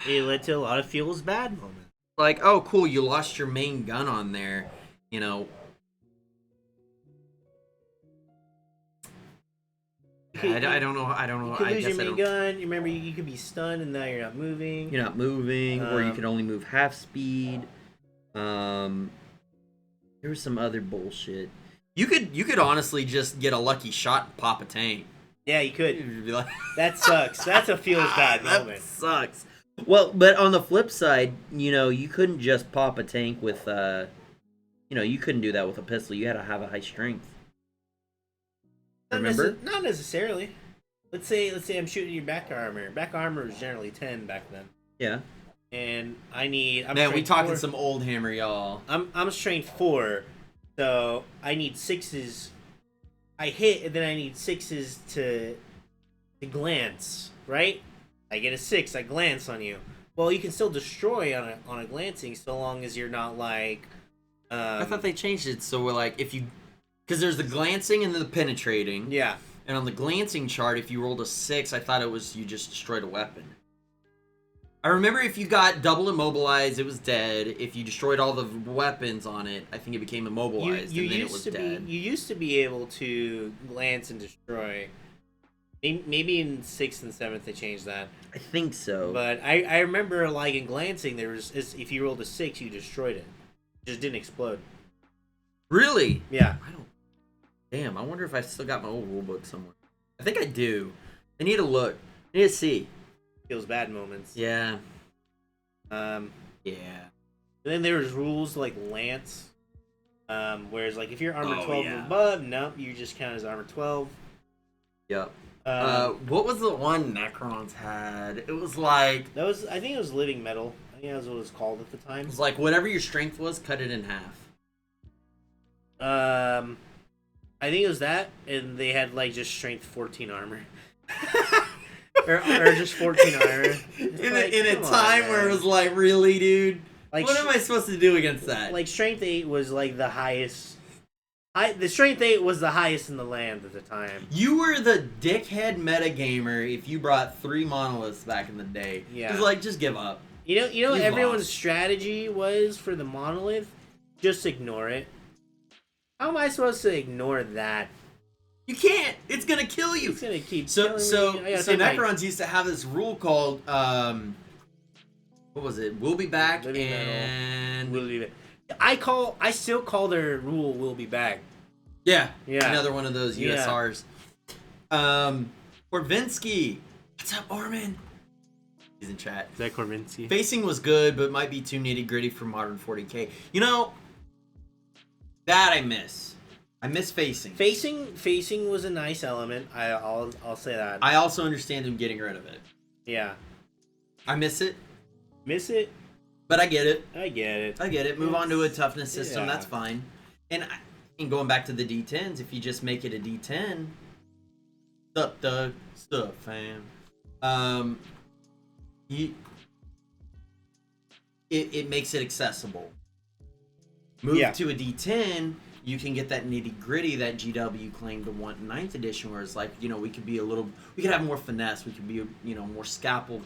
it led to a lot of feels bad moments. like, oh, cool, you lost your main gun on there, you know. I don't know. You could I lose guess your I main don't. gun. You remember you could be stunned and now you're not moving. you're not moving, or you Um, could only move half speed. There was some other bullshit. You could honestly just get a lucky shot and pop a tank. Yeah, you could. You'd be like, That sucks. That's a feels bad that moment. sucks. Well, but on the flip side, you couldn't just pop a tank with, you couldn't do that with a pistol. You had to have a high strength. Remember? Not necessarily. Let's say I'm shooting your back armor. Back armor was generally 10 back then. Yeah. And I'm Man, we strength talking 4. some old hammer, y'all. I'm strength 4, so I need 6s. I hit, and then I need 6s to glance, right? I get a 6, I glance on you. Well, you can still destroy on a glancing, so long as you're not like. I thought they changed it so we're like if you, because there's the glancing and the penetrating. Yeah. And on the glancing chart, if you rolled a 6, I thought it was you just destroyed a weapon. I remember if you got double immobilized, it was dead. If you destroyed all the weapons on it, I think it became immobilized, and then it was dead. You used to be able to glance and destroy. Maybe in 6th and 7th they changed that. I think so. But I remember, like, in glancing, if you rolled a 6, you destroyed it. It just didn't explode. Really? Yeah. I don't. Damn, I wonder if I still got my old rulebook somewhere. I think I do. I need to look. I need to see. Feels bad moments. Yeah. Yeah. Yeah. Then there was rules like Lance. Whereas, like, if you're armor 12 yeah. or above, no, you just count as armor 12. Yep. What was the one Necrons had? It was like I think it was living metal. I think that was what it was called at the time. it was like whatever your strength was, cut it in half. I think it was that, and they had like just strength 14 armor, or just 14 armor. In a time where it was like, really, dude? Like, what am I supposed to do against that? Like strength 8 was like the highest. The strength 8 was the highest in the land at the time. You were the dickhead metagamer if you brought 3 monoliths back in the day. Yeah. It was like, just give up. You know what You everyone's lost. strategy was for the monolith? Just ignore it. How am I supposed to ignore that? You can't. It's gonna kill you. It's gonna keep So killing me. I gotta take my- Necrons used to have this rule called what was it? We'll be back Living metal. and We'll leave it. I still call their rule "We'll be back." yeah, Yeah. another one of those Yeah. USRs. Korvinsky, what's up, Orman? He's in chat. Is that Korvinsky? Facing was good, but might be too nitty gritty for modern 40k. You know, that I miss. I miss facing. Facing was a nice element. I'll say that. I also understand him getting rid of it. Yeah. I miss it, Miss it? but I get it. I get it. I get it. Move on to a toughness system. Yeah. That's fine. And going back to the D10s, if you just make it a D10, sup, Doug? Sup, fam? It makes it accessible. Move Yeah. to a D10, you can get that nitty gritty that GW claimed to want in 9th edition, where it's like, we could have more finesse, we could be, more scalpel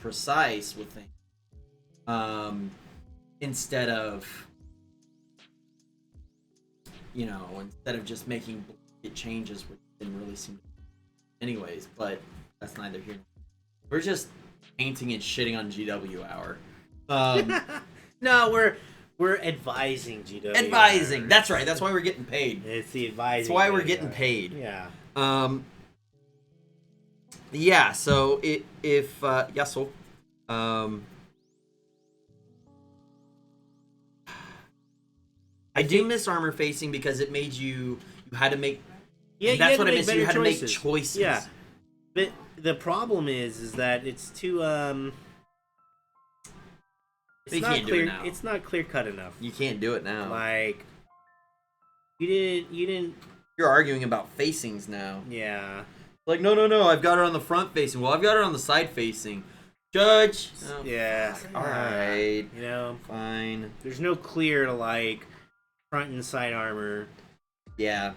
precise with things. Instead of, instead of just making blanket changes, which didn't really seem. Anyways, but that's neither here. We're just painting and shitting on GW hour. No, we're advising GW. Advising. That's right. That's why we're getting paid. It's the advising. That's why we're thing, getting paid. Yeah. Yeah, so if Yasuo, I do miss armor facing because it made you had to make. Yeah, That's you what I had miss. to You make had better to make choices. choices. Yeah, but the problem is that it's too it's You not can't do clear. it now. It's not clear cut enough. You can't do it now. Like you didn't. You're arguing about facings now. Yeah. Like, no, I've got it on the front facing. Well, I've got it on the side facing. Judge. Oh, Yeah. all right. You know, Fine. there's no clear like front and side armor. Yeah.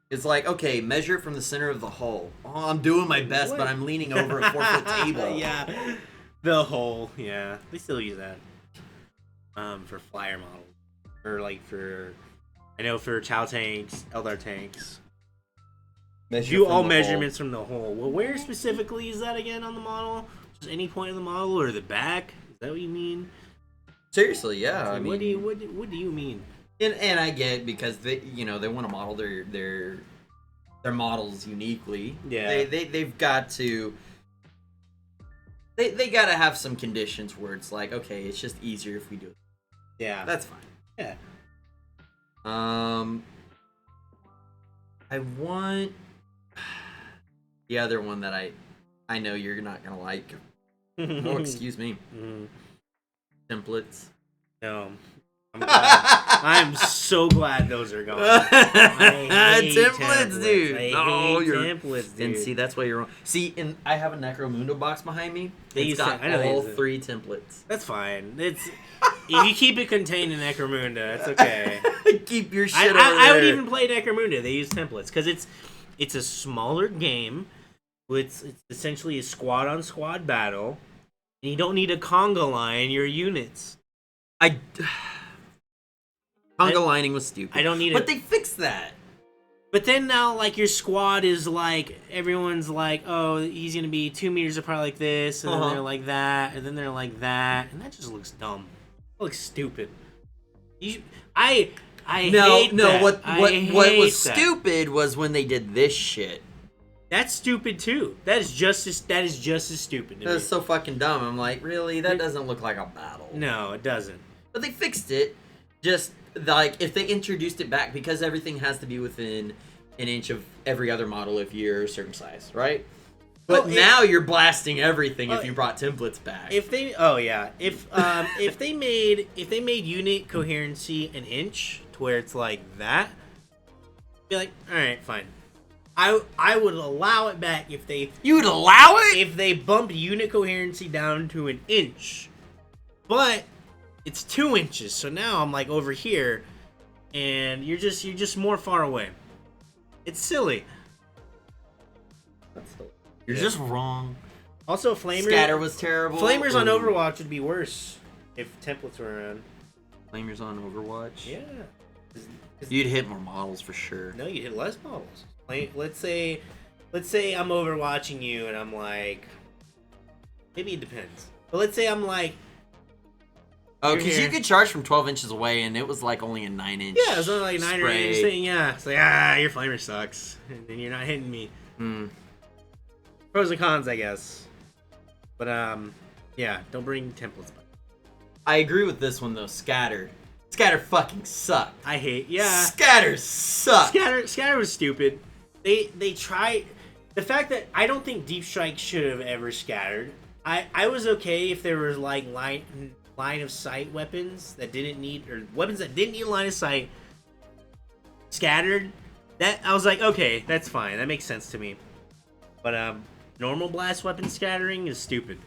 It's like, okay, measure it from the center of the hull. Oh, I'm doing my best, but I'm leaning over a 4-foot table. Yeah. The hole. Yeah. They still use that. For flyer models. Or like for, I know for Chow tanks, Eldar tanks. Do all measurements from the hole. Well, where specifically is that again on the model? Just any point of the model or the back? Is that what you mean? Seriously, yeah. So I mean, what do you mean? and I get it because they want to model their models uniquely. Yeah. They've got to. They got to have some conditions where it's like, okay, it's just easier if we do it. Yeah. That's fine. Yeah. I want the other one that I know you're not gonna like. Oh, excuse me. Templates. No. I'm glad. I'm so glad those are gone. I hate templates, dude. I No, hate you're templates, dude. And see, that's why you're wrong. See, and I have a Necromundo box behind me. It's got I know they all use it. 3 templates. That's fine. It's if you keep it contained in Necromunda, it's okay. Keep your shit over I would there. even play Necromunda. They use templates because it's a smaller game. It's essentially a squad on squad battle, and you don't need a conga line in your units. Conga lining was stupid. I don't need But it. they fixed that. But then now, like, your squad is like, everyone's like, oh, he's going to be 2 meters apart like this, and then they're like that, and then they're like that, and that just looks dumb. It looks stupid. I hate that. What I was hate that. stupid was when they did this shit. That's stupid, too. That is just as stupid to That me. was so fucking dumb. I'm like, really? That doesn't look like a battle. No, it doesn't. But they fixed it. Just, like, if they introduced it back, because everything has to be within an inch of every other model if you're a certain size, right? But now you're blasting everything if you brought templates back. If they if they made unit coherency an inch to where it's like that, be like, all right, fine. I would allow it back if they You would allow it? if they bumped unit coherency down to an inch, but it's 2 inches. So now I'm like over here, and you're just more far away. It's silly. You're just wrong. Also, Flamers. Scatter was terrible. Flamers on Ooh. Overwatch would be worse if templates were around. Flamers on Overwatch? Yeah. You'd hit more models for sure. No, you hit less models. Like, let's say I'm overwatching you and I'm like, maybe it depends. But let's say I'm like, Oh, You're because here. you could charge from 12 inches away, and it was like only a 9-inch. yeah, it's only like 9 or 8 inch thing. Yeah, it's like your flamer sucks, and then you're not hitting me. Pros and cons, I guess. But yeah, don't bring templates back. I agree with this one though. Scatter fucking sucked. I hate Scatter sucked. Scatter was stupid. They tried. The fact that I don't think Deep Strike should have ever scattered. I was okay if there was like line of sight weapons that didn't need, or weapons that didn't need line of sight scattered. That I was like, okay, that's fine. That makes sense to me. But normal blast weapon scattering is stupid.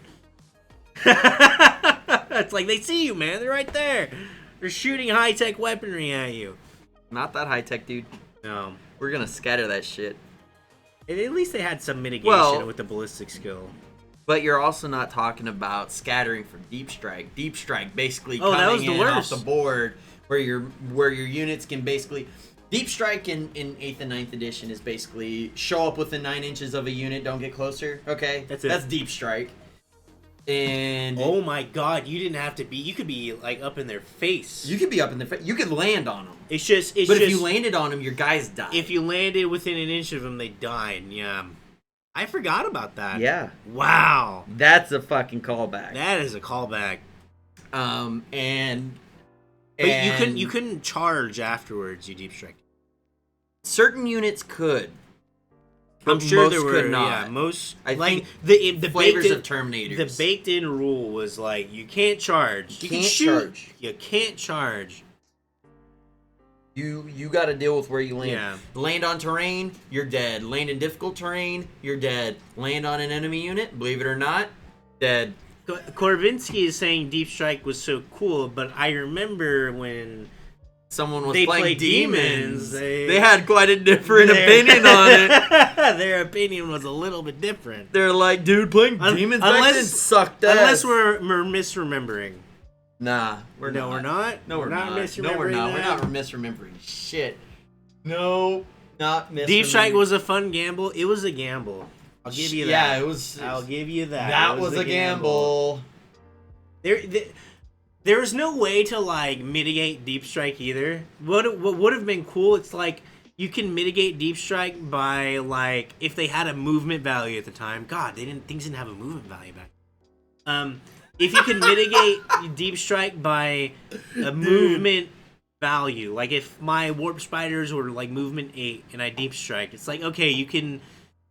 It's like they see you, man. They're right there. They're shooting high-tech weaponry at you. Not that high tech, dude. No. We're gonna scatter that shit. At least they had some mitigation with the ballistic skill. But you're also not talking about scattering for Deep Strike. Deep Strike basically that was coming the in worst. off the board where your units can basically. Deep Strike in 8th and 9th edition is basically show up within 9 inches of a unit, don't get closer. Okay, That's it. That's Deep Strike. And Oh my god, you didn't have to be. You could be like up in their face. you could be up in the face. You could land on them. It's just. But if you landed on them, your guys die. If you landed within an inch of them, they died. Yeah. I forgot about that. Yeah. Wow. That's a fucking callback. That is a callback. And But you couldn't charge afterwards, you deep strike. certain units could. I'm But sure most there were could not. Yeah, most I like think the flavors baked-in, of Terminators. The baked in rule was like you can't charge. You can Can't shoot. charge. You can't charge. You got to deal with where you land. Yeah. Land on terrain, you're dead. Land in difficult terrain, you're dead. Land on an enemy unit, believe it or not, dead. Korvinsky is saying Deep Strike was so cool, but I remember when Someone was they playing played demons. Demons, They had quite a different opinion on it. Their opinion was a little bit different. They're like, dude, playing demons back then sucked ass. Unless we're misremembering. Nah, we're not. We're not. No, we're not. Misremembering No, we're not. that? We're not misremembering shit. No, not misremembering. Deep Strike was a fun gamble. It was a gamble. I'll give you that. Yeah, it was. I'll give you that. That It was a gamble. There was no way to like mitigate Deep Strike either. What would have been cool? It's like you can mitigate Deep Strike by like if they had a movement value at the time. God, things didn't have a movement value back. If you can mitigate Deep Strike by a movement value, like if my Warp Spiders were like movement 8 and I Deep Strike, it's like okay, you can.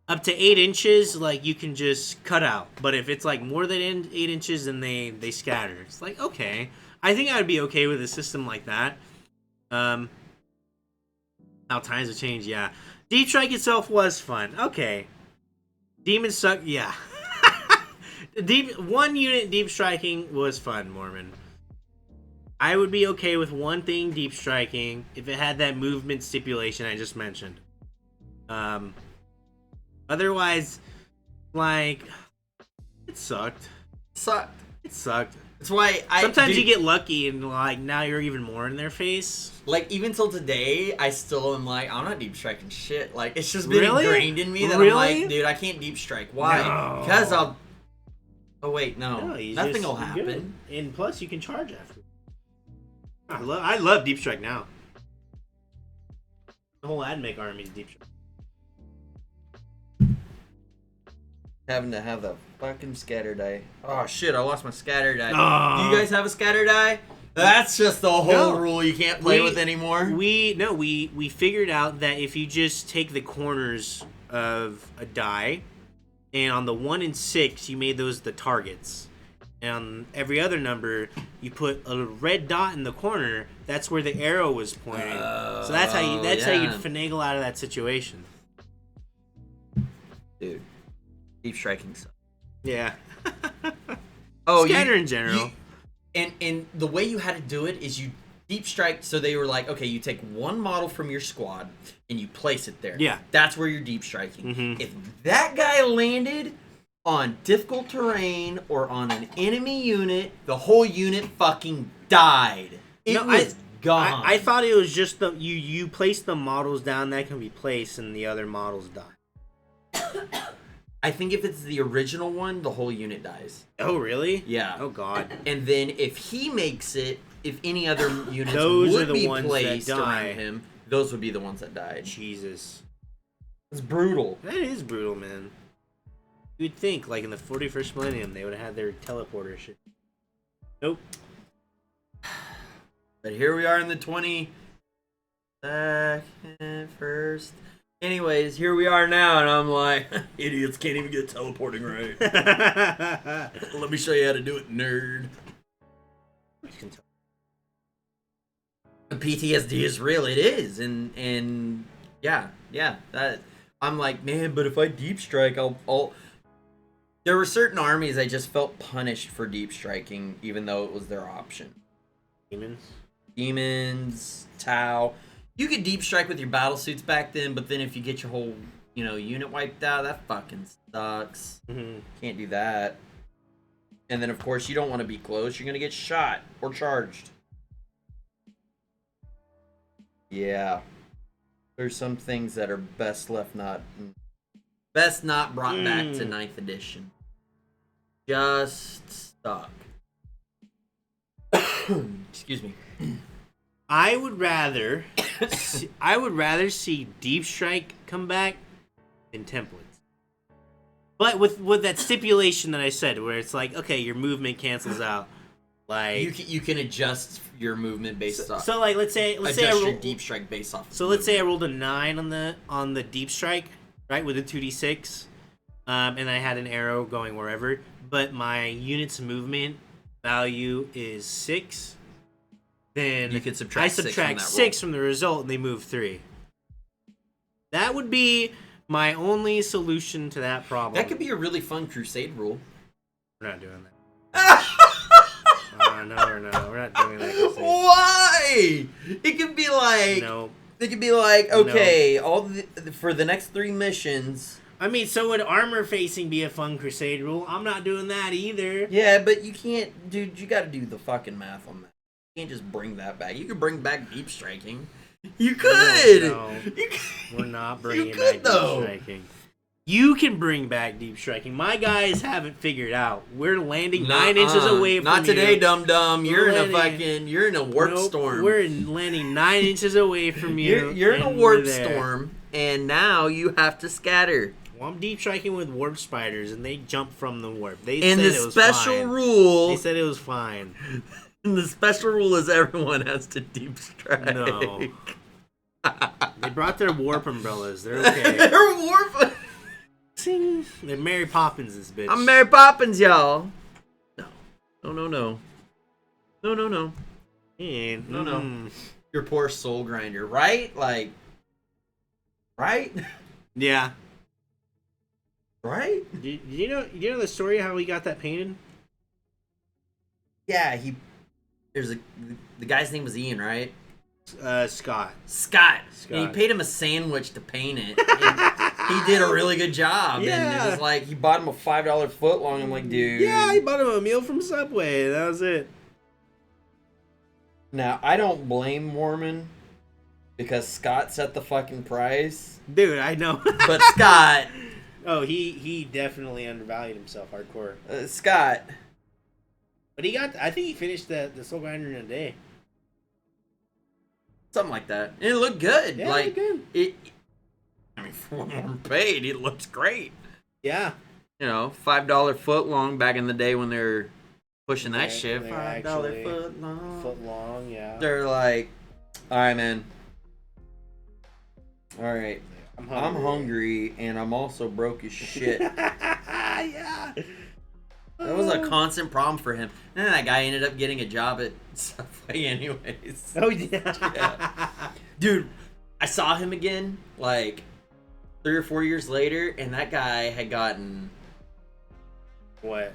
Up to 8 inches, like you can just cut out. But if it's like more than 8 inches, then they scatter. It's like okay, I think I'd be okay with a system like that. How times have changed, yeah. Deep Strike itself was fun. Okay, Demons suck, yeah. One unit deep striking was fun, Mormon. I would be okay with one thing deep striking if it had that movement stipulation I just mentioned. Otherwise, like, it sucked. It sucked. That's why Sometimes you get lucky and, like, now you're even more in their face. Like, even till today, I still am like, I'm not deep striking shit. Like, it's just been Really? ingrained in me that Really? I'm like, dude, I can't deep strike. Why? No. Because I'll... Oh, wait, no. No, Nothing will happen. Good. And plus, you can charge after. I love deep strike now. The whole Admech army is deep strike. Having to have the fucking scatter die. Oh, shit, I lost my scatter die. Oh. Do you guys have a scatter die? That's just the whole rule you can't play with anymore. We figured out that if you just take the corners of a die, and on the 1 and 6 you made those the targets, and on every other number you put a red dot in the corner. That's where the arrow was pointing. So that's how you'd finagle out of that situation. Dude, deep striking sucks. Yeah. Scatter in general. And the way you had to do it is you deep strike. So they were like, okay, you take one model from your squad and you place it there. Yeah. That's where you're deep striking. Mm-hmm. If that guy landed on difficult terrain or on an enemy unit, the whole unit fucking died. It was gone. I thought it was just you place the models down that can be placed and the other models die. I think if it's the original one, the whole unit dies. Oh, really? Yeah. Oh, God. And then if he makes it, if any other units Those would are the be ones placed that die. around him, those would be the ones that died. Jesus. It's brutal. That is brutal, man. You'd think, like, in the 41st millennium, they would have had their teleporter shit. Nope. But here we are in the 21st. Anyways, here we are now, and I'm like, idiots can't even get teleporting right. Let me show you how to do it, nerd. The PTSD is real. It is, and yeah. That I'm like, man, but if I deep strike, I'll. There were certain armies I just felt punished for deep striking, even though it was their option. Demons, Tau. You could deep strike with your battle suits back then, but then if you get your whole, unit wiped out, that fucking sucks. Mm-hmm. Can't do that. And then, of course, you don't want to be close. You're going to get shot or charged. Yeah. There's some things that are best not brought back to 9th edition. Just stuck. Excuse me. I would rather see Deep Strike come back than templates. But with that stipulation that I said, where it's like, okay, your movement cancels out. Like you can adjust your movement based off. So like let's say adjust your deep strike based off. So let's say I rolled a 9 on the deep strike, right, with a 2d6, and I had an arrow going wherever, but my unit's movement value is 6. Then you could subtract. I subtract 6 from the result, and they move 3. That would be my only solution to that problem. That could be a really fun crusade rule. We're not doing that. No, we're not doing that. Crusade. Why? It could be like no. It could be like, okay, for the next 3 missions. I mean, so would armor facing be a fun crusade rule? I'm not doing that either. Yeah, but you can't, dude. You got to do the fucking math on that. You can't just bring that back. You could bring back deep striking. You could. No. You could. We're not bringing You back could, though. deep striking. You can bring back deep striking. My guys haven't figured out. We're landing 9 inches away from Not today, you. dum dum. You're landing- in a warp storm. We're landing 9 inches away from you. You're in a and warp we're there. storm, and now you have to scatter. Well, I'm deep striking with warp spiders, and they jump from the warp. They And said the it was special fine. rule. They said it was fine. And the special rule is everyone has to deep strike. No. They brought their warp umbrellas. They're okay. They're warp. Sing. They're Mary Poppins, this bitch. I'm Mary Poppins, y'all. No. No. And, No. Your poor soul grinder, right? Like, right? Yeah. Right? Do you know the story how he got that painted? Yeah, the guy's name was Ian, right? Scott. Scott. And he paid him a sandwich to paint it. And he did a really good job. Yeah. And it was like, he bought him a $5 footlong. I'm like, dude. Yeah, he bought him a meal from Subway. That was it. Now, I don't blame Mormon because Scott set the fucking price. Dude, I know. But Scott. Oh, he definitely undervalued himself hardcore. Scott. But I think he finished the Soul Grinder in a day. Something like that. And it looked good. Yeah, like, it looked good. I mean, for what we're paid, it looks great. Yeah. You know, $5 foot long back in the day when they were pushing that shit. they're $5 actually foot long. Foot long, yeah. They're like, all right, man. All right. I'm hungry and I'm also broke as shit. Yeah. That was a constant problem for him. And then that guy ended up getting a job at Subway anyways. Oh, yeah. Yeah. Dude, I saw him again, like, 3 or 4 years later, and that guy had gotten... What?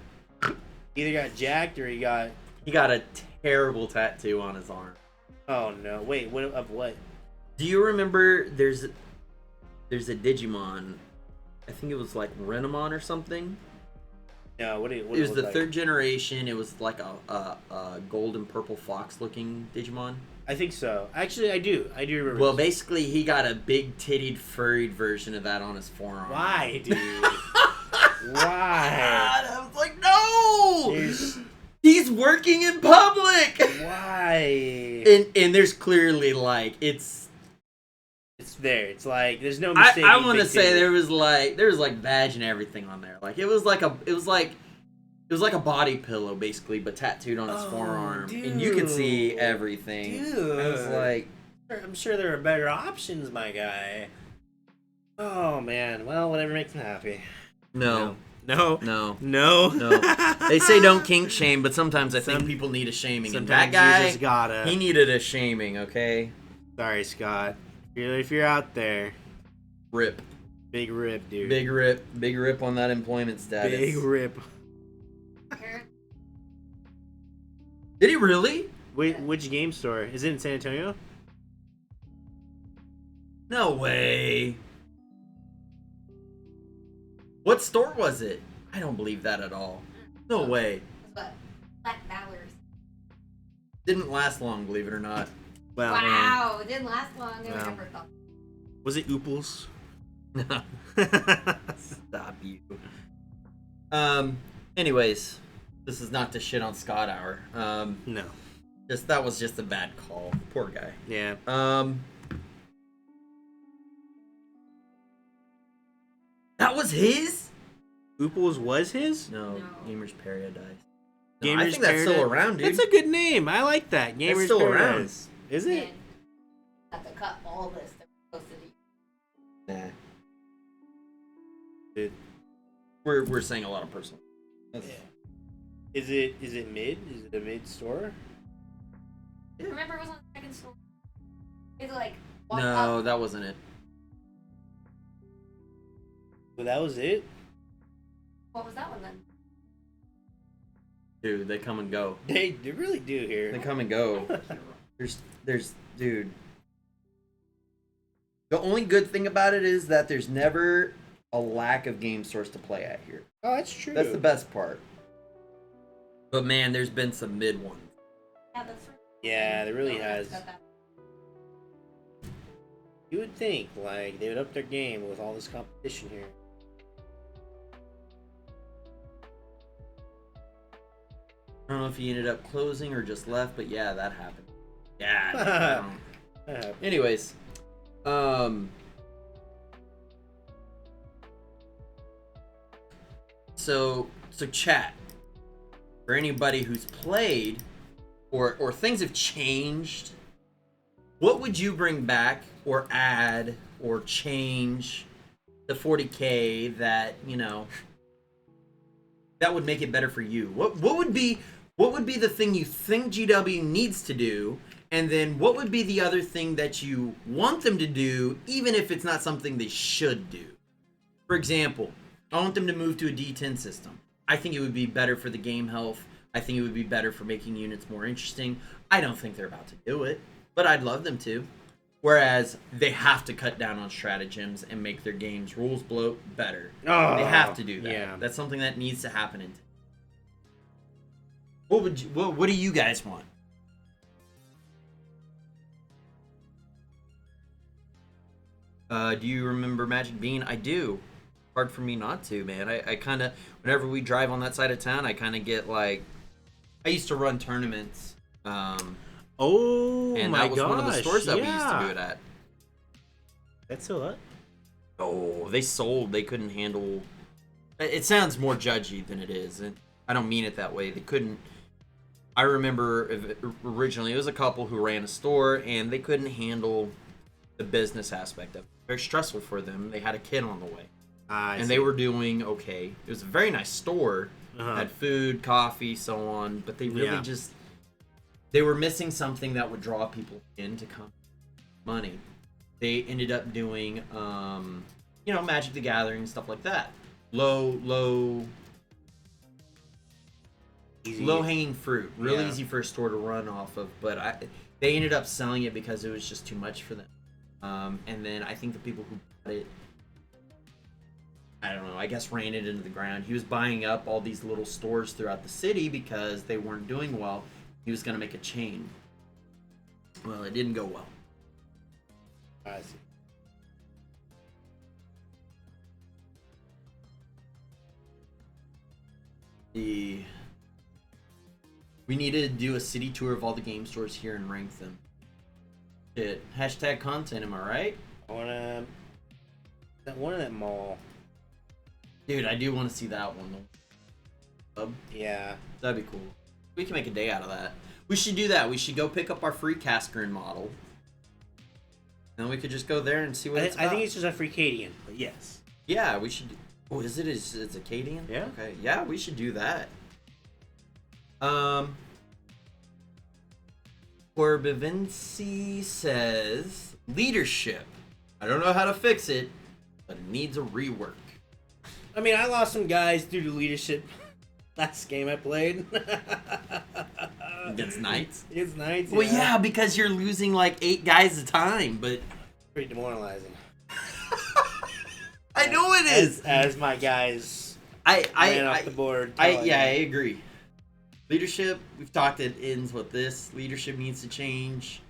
Either got jacked or he got a terrible tattoo on his arm. Oh, no. Wait, of what? Do you remember there's a Digimon, I think it was like Renamon or something? No, what it was the like? 3rd generation. It was like a golden purple fox looking Digimon. I think so. Actually, I do remember. Well, basically, he got a big tittied furried version of that on his forearm. Why, dude? Why? God, I was like, no! He's working in public! Why? And there's clearly, like, it's there. It's like, there's no mistake. I want to say there was like badge and everything on there. Like, it was like a body pillow, basically, but tattooed on his forearm. Dude. And you can see everything. Dude. I was like... I'm sure there are better options, my guy. Oh, man. Well, whatever makes him happy. No. They say don't kink shame, but sometimes I think people need a shaming. And that guy, he needed a shaming, okay? Sorry, Scott. If you're out there. Rip. Big rip, dude. Big rip on that employment status. Big rip. Did he really? Wait, which game store? Is it in San Antonio? No way. What store was it? I don't believe that at all. No way. What? Black Valors. Didn't last long, believe it or not. Well, wow, it didn't last long. I Wow. never thought. Was it Ooples? No. Stop you. Anyways, this is not to shit on Scott Hour. No. That was just a bad call. Poor guy. Yeah. That was his? Ooples was his? No, No. Gamers Paradise. No, I think that's still around, dude. That's a good name. I like that. Gamers still around. Paradise. Is it? Man, have to cut all this that we're supposed to do. Nah. It- We're saying a lot of personal. yeah. Is it mid? Is it a mid store? Remember, it was on the second store. It's like walk No, up. that wasn't it. Well, that was it. What was that one then? Dude, they come and go. They really do here. They come and go. There's, dude. The only good thing about it is that there's never a lack of game stores to play at here. Oh, that's true. That's the best part. But man, there's been some mid ones. Yeah, that's right. Yeah, there really has. Got that. You would think like they would up their game with all this competition here. I don't know if he ended up closing or just left, but yeah, that happened. Yeah. I don't know. Anyways, so chat, for anybody who's played or things have changed, what would you bring back or add or change the 40K that, you know, that would make it better for you? What would be the thing you think GW needs to do, and then what would be the other thing that you want them to do, even if it's not something they should do? For example, I want them to move to a D10 system. I think it would be better for the game health. I think it would be better for making units more interesting. I don't think they're about to do it, but I'd love them to. Whereas they have to cut down on stratagems and make their game's rules bloat better. Oh, They have to do that. yeah. That's something that needs to happen in. What do you guys want? Do you remember Magic Bean? I do. Hard for me not to, man. I kind of, whenever we drive on that side of town, I kind of get like, I used to run tournaments. Oh And my that was one of the stores that we used to do yeah. it at. That's still up. Oh, they sold. They couldn't handle. It sounds more judgy than it is, and I don't mean it that way. They couldn't. I remember originally it was a couple who ran a store, and they couldn't handle the business aspect of it. Very stressful for them. They had a kid on the way, and they were doing okay. It was a very nice store. Had food, coffee, so on, but they really just they were missing something that would draw people in to come money. They ended up doing Magic the Gathering and stuff like that. Low hanging fruit, real easy for a store to run off of, but they ended up selling it because it was just too much for them. And then I think the people who bought it, I don't know, I guess ran it into the ground. He was buying up all these little stores throughout the city because they weren't doing well. He was going to make a chain. Well, it didn't go well. I see. We need to do a city tour of all the game stores here and rank them. Shit. Hashtag content, am I right? I wanna that one in that mall. Dude, I do want to see that one. Yeah. That'd be cool. We can make a day out of that. We should do that. We should go pick up our free Cascarin model. And we could just go there and see what it's about. I think it's just a free Cadian, but yes. Yeah, we should. Oh, is it? It's Acadian? Yeah. Okay. Yeah, we should do that. Corbivinci says leadership. I don't know how to fix it, but it needs a rework. I mean, I lost some guys due to leadership last game I played. Against Knights? Against Knights, Well, yeah, because you're losing like 8 guys at a time, but pretty demoralizing. I know it is. As my guys ran off the board. I agree. Leadership, we've talked it ends with this. Leadership needs to change.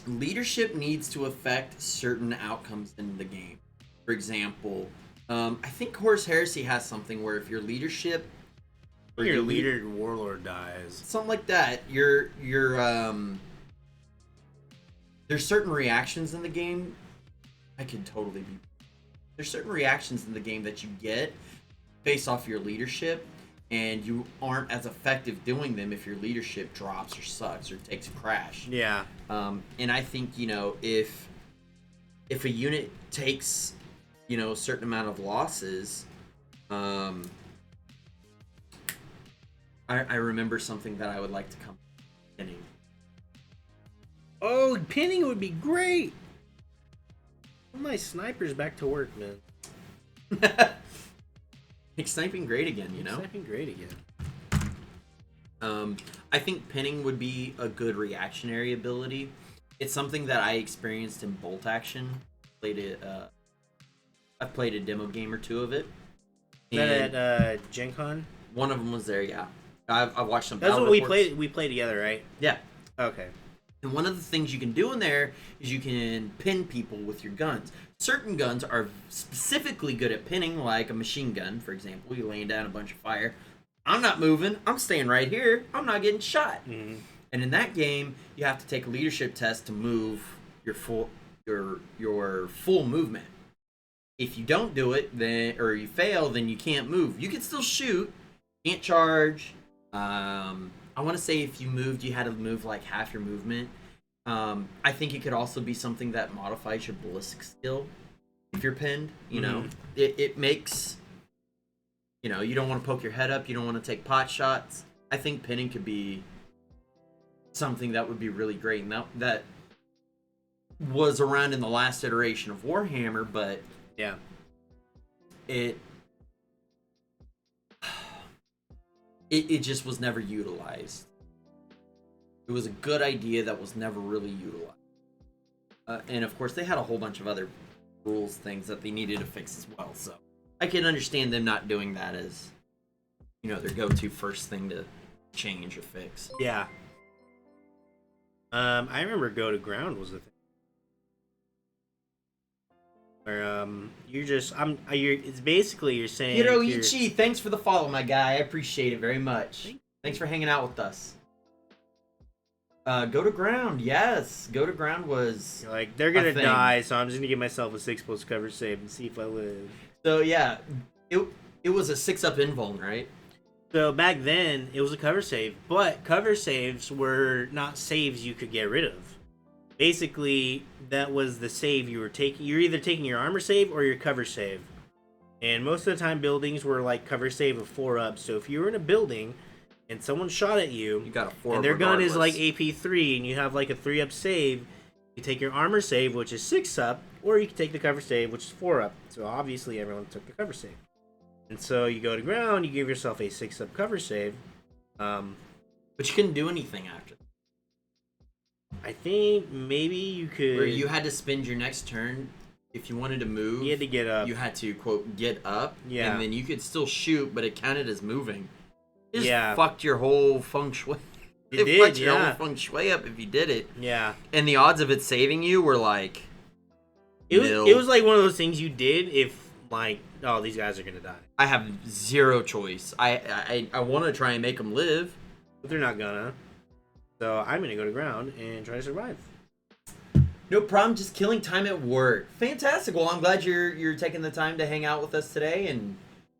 Leadership needs to affect certain outcomes in the game. For example, I think Horus Heresy has something where if your leadership or your leader warlord dies, something like that, your there's certain reactions in the game. I could totally be there's certain reactions in the game that you get based off your leadership, and you aren't as effective doing them if your leadership drops or sucks or takes a crash. Yeah. And I think, if a unit takes, a certain amount of losses, I remember something that I would like to come pinning. Oh, pinning would be great. Put my snipers back to work, man. Make sniping great again, Sniping great again. I think pinning would be a good reactionary ability. It's something that I experienced in Bolt Action. I've played a demo game or two of it. Is that at Gen Con? One of them was there, yeah. I've watched some. That's battle what reports. we played together, right? Yeah. Okay. And one of the things you can do in there is you can pin people with your guns. Certain guns are specifically good at pinning, like a machine gun, for example. You're laying down a bunch of fire. I'm not moving. I'm staying right here. I'm not getting shot. Mm-hmm. And in that game, you have to take a leadership test to move your full movement. If you don't do it, or you fail, then you can't move. You can still shoot, can't charge. I want to say if you moved, you had to move like half your movement. I think it could also be something that modifies your ballistic skill if you're pinned. It makes, you don't want to poke your head up. You don't want to take pot shots. I think pinning could be something that would be really great. And that was around in the last iteration of Warhammer, but yeah, it just was never utilized. It was a good idea that was never really utilized. And of course, they had a whole bunch of other rules things that they needed to fix as well. So I can understand them not doing that as, their go-to first thing to change or fix. Yeah. I remember Go to Ground was the thing. Where it's basically you're saying Hiroichi, thanks for the follow, my guy. I appreciate it very much. Thanks for hanging out with us. Go to Ground, yes. Go to Ground was you're like, they're gonna die, so I'm just gonna give myself a 6+ cover save and see if I live. So yeah, it was a 6-up invuln, right? So back then it was a cover save, but cover saves were not saves you could get rid of. Basically, that was the save you were taking. You're either taking your armor save or your cover save. And most of the time buildings were like cover save of 4-up. So if you were in a building and someone shot at you, you got a 4 and their gun is like regardless. AP3 and you have like a 3-up save, you take your armor save, which is 6-up, or you can take the cover save, which is 4-up. So obviously everyone took the cover save. And so you go to Ground, you give yourself a 6-up cover save. But you couldn't do anything after. I think maybe you could... Where you had to spend your next turn, if you wanted to move... You had to get up. You had to, quote, get up. Yeah. And then you could still shoot, but it counted as moving. It just Yeah. fucked your whole feng shui. It did, fucked your yeah. whole feng shui up if you did it. Yeah. And the odds of it saving you were like... It was like one of those things you did if, like, oh, these guys are going to die. I have zero choice. I want to try and make them live. But they're not gonna. So I'm going to go to Ground and try to survive. No problem, just killing time at work. Fantastic. Well, I'm glad you're taking the time to hang out with us today and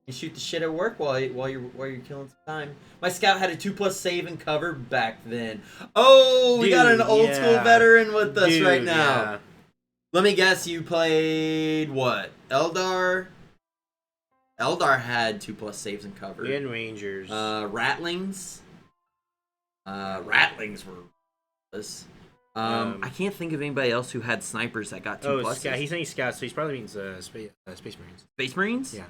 shoot the shit at work while you're killing some time. My scout had a 2+ save and cover back then. Oh, we got an old school veteran with us right now. Yeah. Let me guess, you played what? Eldar? Eldar had 2+ saves and cover. We had Rangers. Ratlings. Ratlings were this. I can't think of anybody else who had snipers that got 2+. Scout. He's saying Scouts, so he probably means Space Marines. Space Marines? Yeah.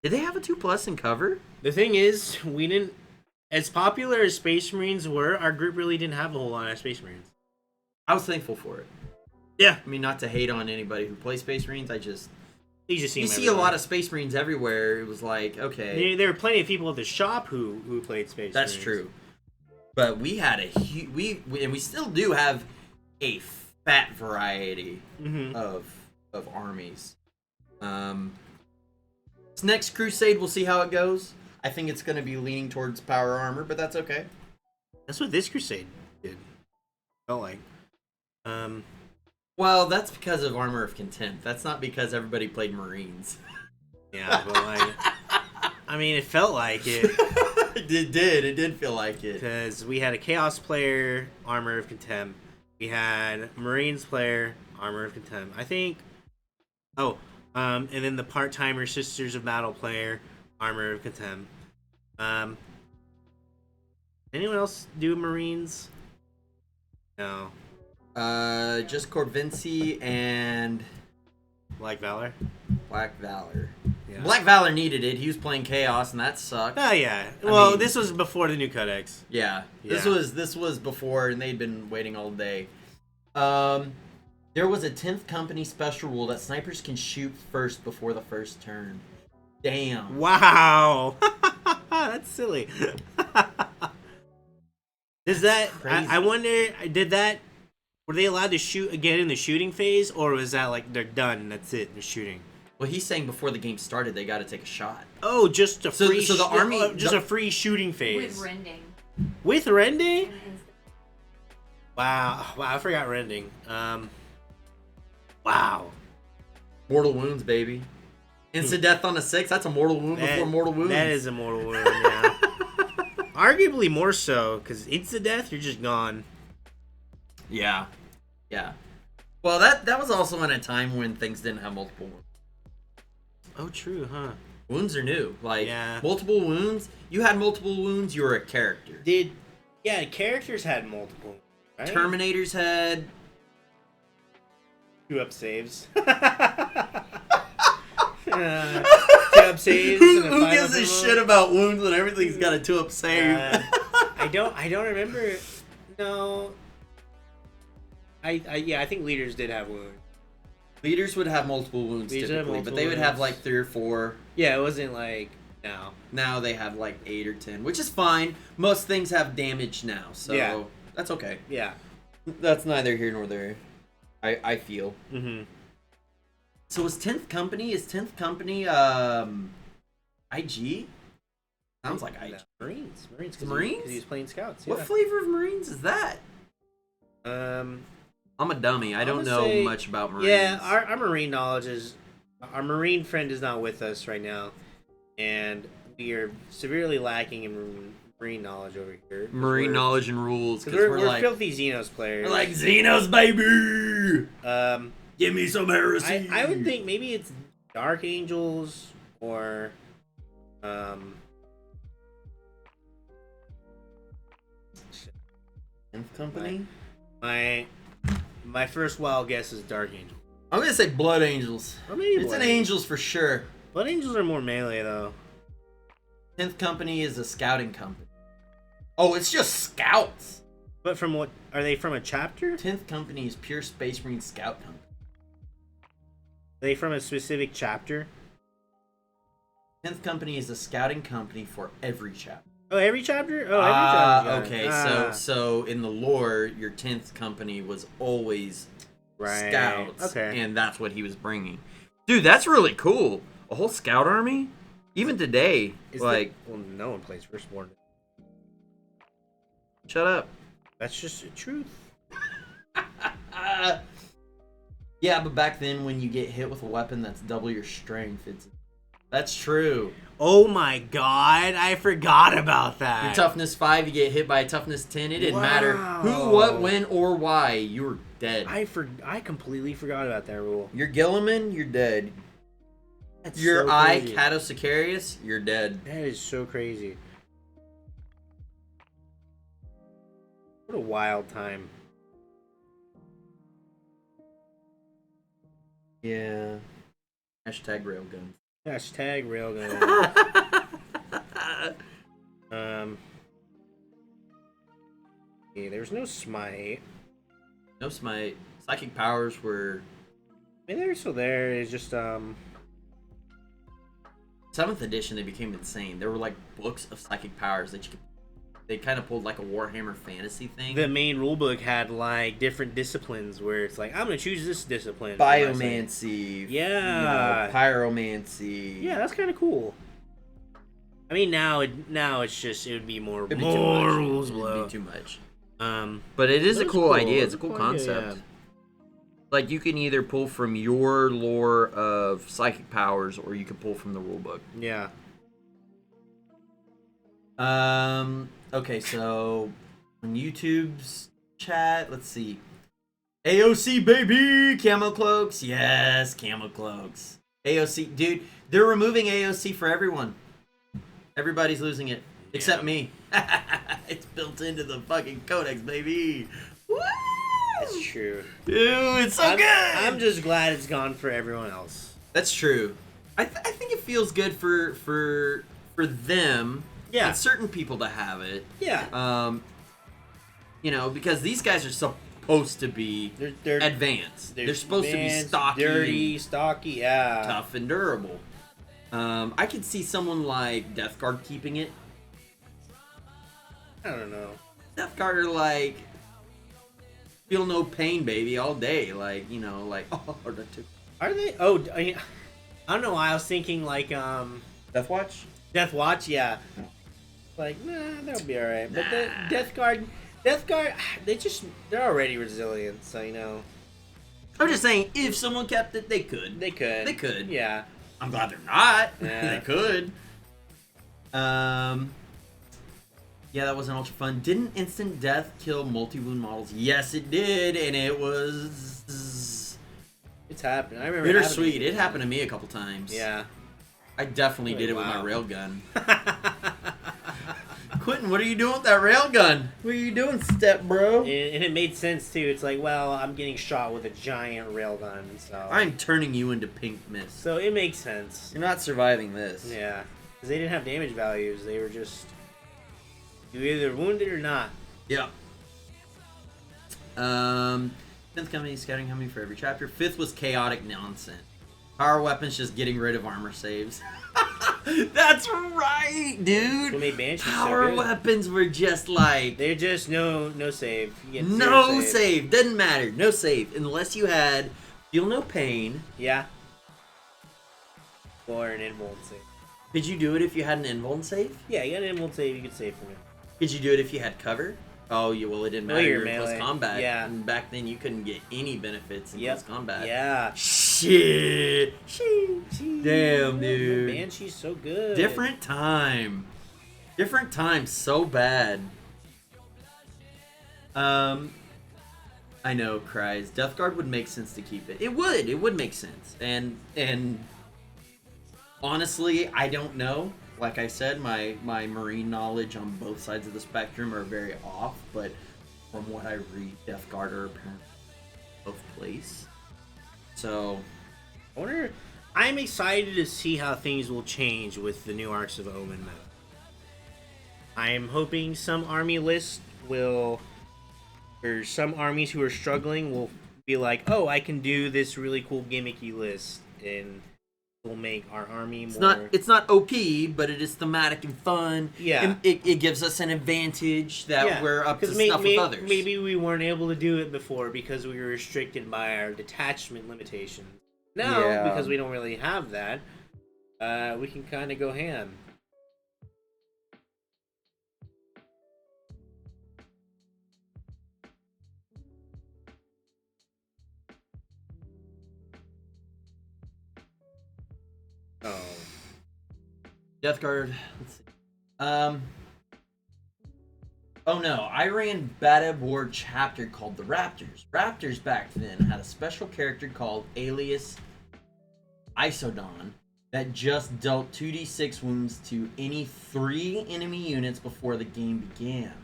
Did they have a 2+ in cover? The thing is, we didn't... As popular as Space Marines were, our group really didn't have a whole lot of Space Marines. I was thankful for it. Yeah. I mean, not to hate on anybody who plays Space Marines, You see a lot of Space Marines everywhere. It was like, okay. There were plenty of people at the shop who played Space Marines. That's true. But we had and we still do have a fat variety of armies. This next crusade, we'll see how it goes. I think it's going to be leaning towards power armor, but that's okay. That's what this crusade did. Felt like. Well, Well, that's because of Armor of Contempt. That's not because everybody played Marines. Yeah, but like, I mean, it felt like it. It did. It did feel like it. Because we had a Chaos player, Armor of Contempt. We had Marines player, Armor of Contempt. I think. Oh, and then the part-timer Sisters of Battle player, Armor of Contempt. Anyone else do Marines? No. Just Corvinci and Black Valor? Black Valor. Yeah. Black Valor needed it. He was playing Chaos, and that sucked. Oh, yeah. I Well, mean- this was before the new Codex. Yeah. This Yeah. was before, and they'd been waiting all day. There was a 10th Company special rule that snipers can shoot first before the first turn. Damn. Wow. That's silly. Does that... Crazy. I wonder, were they allowed to shoot again in the shooting phase, or was that like they're done, that's it, they're shooting? Well, he's saying before the game started, they got to take a shot. Oh, just a So- free... so the army- just the- a free shooting phase. With rending. With rending? And Wow, I forgot rending. Wow. Mortal wounds, baby. Instant death on a 6. That's a mortal wound before mortal wounds. That is a mortal wound, yeah. Arguably more so, because instant death, you're just gone. Yeah. Yeah. Well, that was also in a time when things didn't have multiple wounds. Oh, true, huh? Wounds are new. Like, Yeah. multiple wounds. You had multiple wounds, you were a character. Yeah, characters had multiple, right? Terminators had... 2-up saves. 2-up saves. Who and a 5-up gives a removal. shit about wounds when everything's got a 2-up save? I don't remember. No. I think leaders did have wounds. Leaders would have multiple wounds Leaders had typically, but multiple they would have wounds. like 3 or 4. Yeah, it wasn't like no. Now they have like 8 or 10, which is fine. Most things have damage now, so Yeah. that's okay. Yeah. That's neither here nor there. I feel. Mm-hmm. So is 10th Company IG? Sounds like IG. Marines. Marines. Marines? Because he was playing scouts. What Yeah. flavor of Marines is that? I'm a dummy. I don't gonna know say- much about Marines. Yeah, our Marine knowledge is... Our Marine friend is not with us right now. And we are severely lacking in Marine knowledge over here. Marine knowledge and rules, because We're like filthy Xenos players. we're like Xenos, baby. Give me some heresy. I would think maybe it's Dark Angels or... 10th Company. My first wild guess is Dark Angel. I'm gonna say Blood Angels. Or maybe It's Blood an Angels for sure. Blood Angels are more melee though. 10th Company is a scouting company. Oh, it's just scouts. But from what are they from a chapter? 10th Company is pure Space Marine scout company. Are they from a specific chapter? 10th Company is a scouting company for every chapter. Oh, every chapter? Oh, every chapter. Okay. So in the lore, your 10th Company was always right. scouts. Okay. And that's what he was bringing. Dude, that's really cool. A whole scout army? Even today, well, no one plays Firstborn. shut up. That's just the truth. Yeah, but back then when you get hit with a weapon that's double your strength, that's true. Oh my god, I forgot about that. Your toughness 5, you get hit by a toughness 10. It didn't matter who, what, when, or why. You were dead. I completely forgot about that rule. You're Gilliman, you're dead. That's Your so eye, crazy. Cato Sicarius, you're dead. That is so crazy. What a wild time. Yeah. Hashtag railgun. Hashtag railgun. Yeah, there's no smite. No smite. Psychic powers were... I mean, they're still there. It's just 7th edition, they became insane. There were like books of psychic powers that you could... They kind of pulled like a Warhammer fantasy thing. the main rulebook had like different disciplines where it's like I'm gonna choose this discipline. for my site. Biomancy. Yeah. Pyromancy. Yeah, that's kind of cool. I mean, now it's just it would be more It'd be more too much. rules It'd blow. be too much. Um, But it is a That's cool cool. idea. That's It's a a cool cool idea, concept. Like, you can either pull from your lore of psychic powers, or you can pull from the rulebook. Yeah. Okay, so on YouTube's chat, let's see. AOC, baby! Camo cloaks. Yes, camo cloaks. AOC, dude, they're removing AOC for everyone. Everybody's losing it, except me. It's built into the fucking codex, baby. Woo! That's true. Dude, it's so good! I'm just glad it's gone for everyone else. That's true. I think it feels good for them. Yeah. And certain people to have it. Yeah. You know, because these guys are supposed to be They're advanced. They're supposed to be stocky, dirty, stocky, yeah. tough, and durable. I could see someone like Death Guard keeping it. I don't know. Death Guard are like, feel no pain, baby, all day. Like, you know, like, oh, that took. Are they? Oh, I don't know why I was thinking like Death Watch? Death Watch, yeah. Like, nah, that'll be alright. But the Death Guard, they're already resilient, so you know. I'm just saying, if someone kept it, they could. They could. They could. Yeah. I'm glad they're not. Yeah. They could. Yeah, that wasn't ultra fun. Didn't instant death kill multi-wound models? Yes, it did, and it was It's happened. I remember. bittersweet. It happened to me a couple times. Yeah. I definitely did it with my Wow. railgun. Quentin, what are you doing with that railgun? What are you doing, step bro? And it made sense too. It's like, well, I'm getting shot with a giant railgun, so I'm turning you into pink mist. so it makes sense. You're not surviving this. Yeah, because they didn't have damage values. They were just you either wounded or not. Yeah. 10th company scouting company for every chapter. 5th was chaotic nonsense. Power weapons just getting rid of armor saves. That's right, dude. What made Banshee so Power good. weapons were just like They're just no save. You get no zero save. Doesn't matter. No save unless you had feel no pain. Yeah. Or an invuln save. Could you do it if you had an invuln save? Yeah, you got an invuln save. You could save from it. Could you do it if you had cover? Oh, yeah, well, it didn't Well, matter. you're You're in close melee. combat. Yeah. And back then, you couldn't get any benefits in close combat. Yeah. Shit. Damn, dude. Banshee's so good. Different time. Different time, so bad. I know, cries. Death Guard would make sense to keep it. It would. It would make sense. And honestly, I don't know. Like I said, my marine knowledge on both sides of the spectrum are very off, but from what I read, Death Guard are apparently both place. So, I'm excited to see how things will change with the new Arcs of Omen mode. I am hoping some army lists or some armies who are struggling will be like, oh, I can do this really cool gimmicky list, and will make our army more... It's not OP, but it is thematic and fun. Yeah. And it gives us an advantage that we're up to 'Cause snuff with others. Maybe we weren't able to do it before because we were restricted by our detachment limitations. Now, Yeah. because we don't really have that, we can kind of go ham. Oh. Death Guard. Let's see. Oh no, I ran Bad War chapter called the Raptors. Raptors back then had a special character called Alias Isodon that just dealt 2d6 wounds to any 3 enemy units before the game began.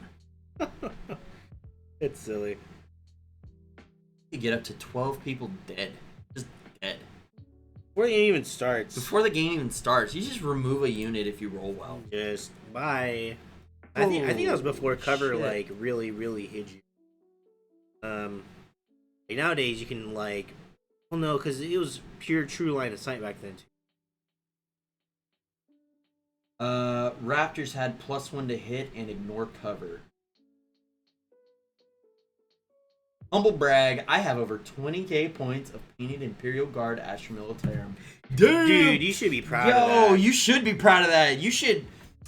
It's silly. You get up to 12 people dead. Just dead. Before the game even starts. Before the game even starts, you just remove a unit if you roll well. Just bye. I think that was before cover shit. like really hid you. Like nowadays you can like, well no, because it was pure true line of sight back then too. Raptors had +1 to hit and ignore cover. Humble brag, I have over 20k points of painted Imperial Guard Astra Militarum. Dude, you should be proud of that. Yo, you should be proud of that. You should.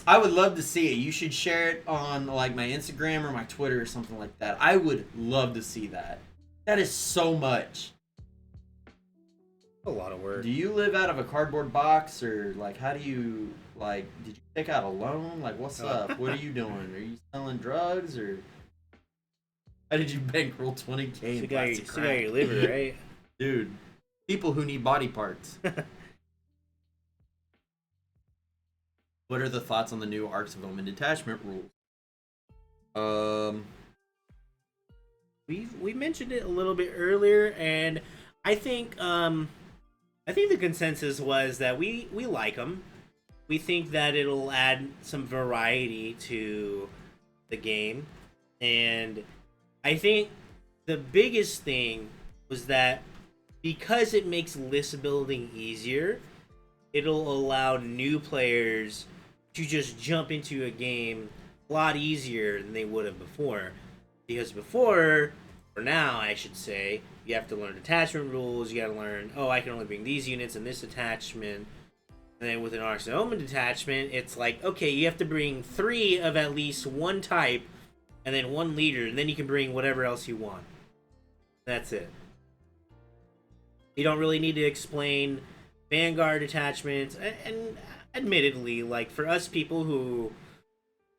I would love to see it. You should share it on like my Instagram or my Twitter or something like that. I would love to see that. That is so much. A lot of work. Do you live out of a cardboard box, or like how do you like? Did you take out a loan? Like, what's up? What are you doing? Are you selling drugs, or how did you bankroll 20K in plastic Still got your liver, right? Dude, people who need body parts. What are the thoughts on the new Arcs of Omen detachment rules? We mentioned it a little bit earlier, and I think the consensus was that we like them. We think that it'll add some variety to the game, and I think the biggest thing was that because it makes list building easier, it'll allow new players to just jump into a game a lot easier than they would have before. Because before, or now I should say, you have to learn detachment rules, you gotta learn, oh, I can only bring these units in this attachment. And then with an Arcs of Omen detachment, it's like, okay, you have to bring 3 of at least one type, and then 1 leader, and then you can bring whatever else you want. That's it. You don't really need to explain Vanguard attachments, and admittedly, like, for us people who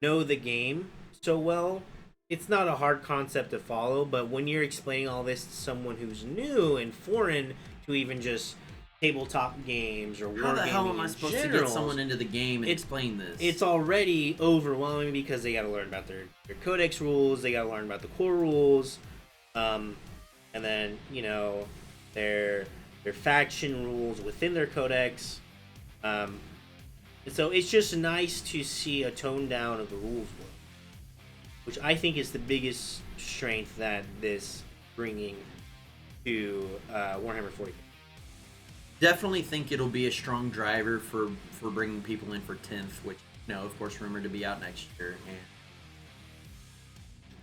know the game so well, it's not a hard concept to follow, but when you're explaining all this to someone who's new and foreign to even just tabletop games or wargaming, how the hell am I supposed to get someone into the game and explain this? It's already overwhelming because they got to learn about their codex rules, they got to learn about the core rules, and then their faction rules within their codex. And so it's just nice to see a tone down of the rules book, which I think is the biggest strength that this bringing to Warhammer 40K. Definitely think it'll be a strong driver for bringing people in for 10th, which, of course, rumored to be out next year.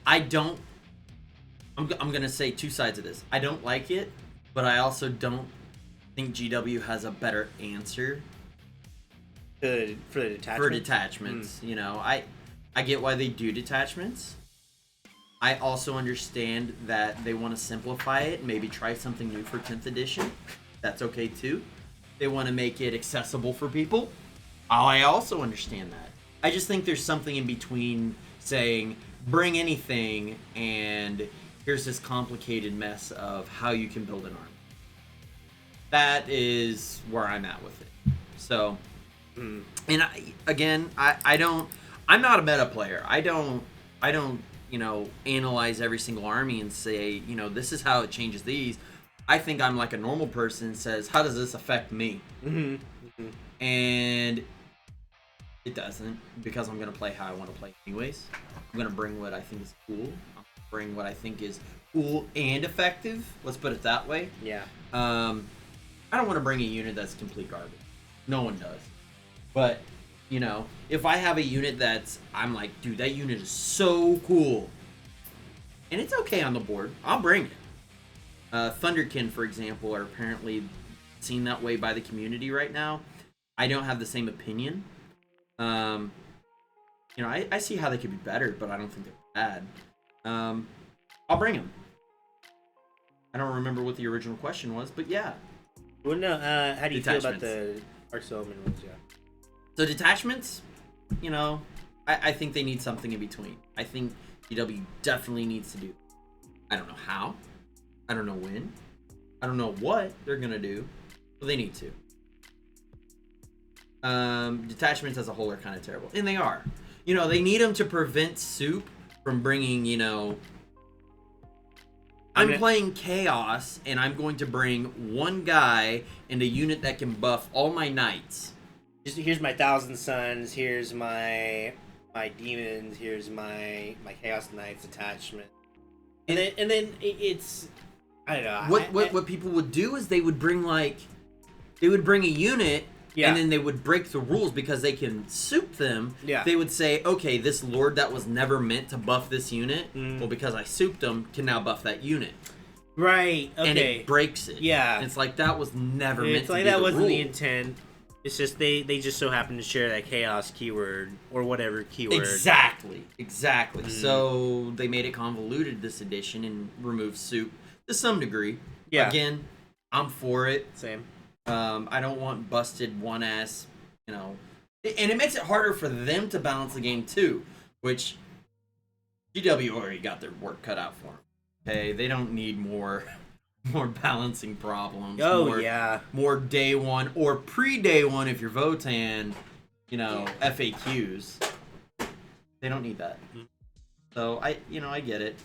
And I'm going to say 2 sides of this. I don't like it, but I also don't think GW has a better answer for the detachments. For detachments. I get why they do detachments. I also understand that they want to simplify it, maybe try something new for 10th edition. That's okay too. They want to make it accessible for people. I also understand that. I just think there's something in between saying, bring anything, and here's this complicated mess of how you can build an army. That is where I'm at with it. So, and I'm not a meta player. I don't analyze every single army and say, this is how it changes these. I think I'm like a normal person, says, how does this affect me? Mm-hmm. Mm-hmm. And it doesn't, because I'm going to play how I want to play anyways. I'm going to bring what I think is cool. I'm going to bring what I think is cool and effective. Let's put it that way. Yeah. I don't want to bring a unit that's complete garbage. No one does. But, if I have a unit I'm like, dude, that unit is so cool, and it's okay on the board, I'll bring it. Thunderkin, for example, are apparently seen that way by the community right now. I don't have the same opinion. I see how they could be better, but I don't think they're bad. I'll bring them. I don't remember what the original question was, but yeah. Well, no. How do you feel about the Arcs of Omen rules? Yeah. So detachments, I think they need something in between. I think GW definitely needs to do. I don't know how. I don't know when. I don't know what they're going to do. But they need to. Detachments as a whole are kind of terrible. And they are. They need them to prevent Soup from bringing, I'm playing Chaos, and I'm going to bring one guy and a unit that can buff all my knights. Here's my 1,000 Suns, here's my demons, here's my Chaos Knights attachment. And then it's... I don't know. What people would do is they would bring a unit, and then they would break the rules because they can soup them. Yeah. They would say, okay, this lord that was never meant to buff this unit, well, because I souped them, can now buff that unit. Right. Okay. And it breaks it. Yeah. And it's like that was never meant to be It's like that wasn't the intent. It's just they just so happen to share that chaos keyword or whatever keyword. Exactly. So they made it convoluted this edition and removed soup to some degree. Yeah. Again, I'm for it. Same. I don't want busted one ass, and it makes it harder for them to balance the game too, which GW already got their work cut out for them. Okay, they don't need more balancing problems. More day one or pre-day one if you're Votan, FAQs. They don't need that. So I get it.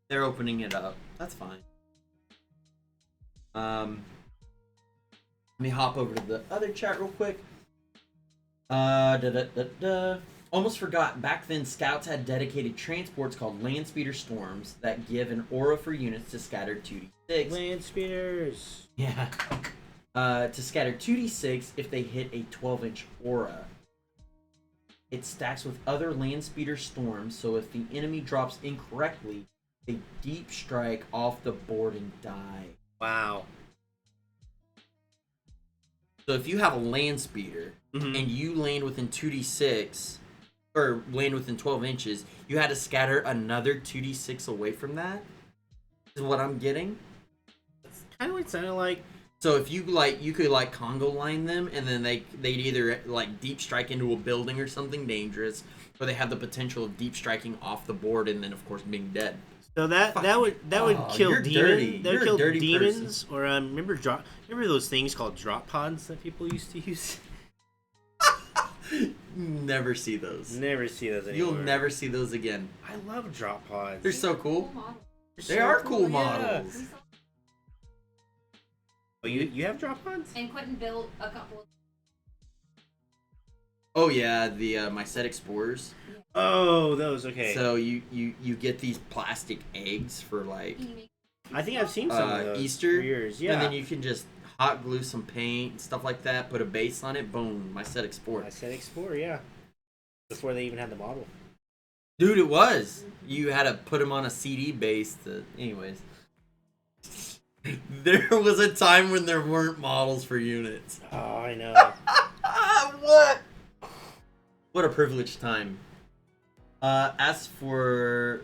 They're opening it up. That's fine. Let me hop over to the other chat real quick. Almost forgot, back then scouts had dedicated transports called land speeder storms that give an aura for units to scatter 2d6. Land speeders. Yeah. To scatter 2d6 if they hit a 12-inch aura. It stacks with other land speeder storms, so if the enemy drops incorrectly, they deep strike off the board and die. Wow. So if you have a land speeder and you land within 2d6 or land within 12 inches, you had to scatter another 2d6 away from that. Is what I'm getting. That's kind of what it sounded like. So if you could Congo line them, and then they'd either deep strike into a building or something dangerous, or they have the potential of deep striking off the board and then of course being dead. So that would kill demons. Dirty. That would You're kill a dirty demons. Or remember those things called drop pods that people used to use? Never see those. Never see those anymore. You'll never see those again. I love drop pods. They're so cool. They so are cool, cool yeah. models. Oh, you have drop pods? And Quentin built a couple of... Oh yeah, the Mycetic spores. Oh, those, okay. So you get these plastic eggs for I think I've seen some of those Easter. for years, yeah. And then you can just hot glue some paint and stuff like that, put a base on it, boom, Mycetic spore. Mycetic spore, yeah. Before they even had the model. Dude, it was. You had to put them on a CD base anyways. There was a time when there weren't models for units. Oh, I know. What? What a privileged time. As for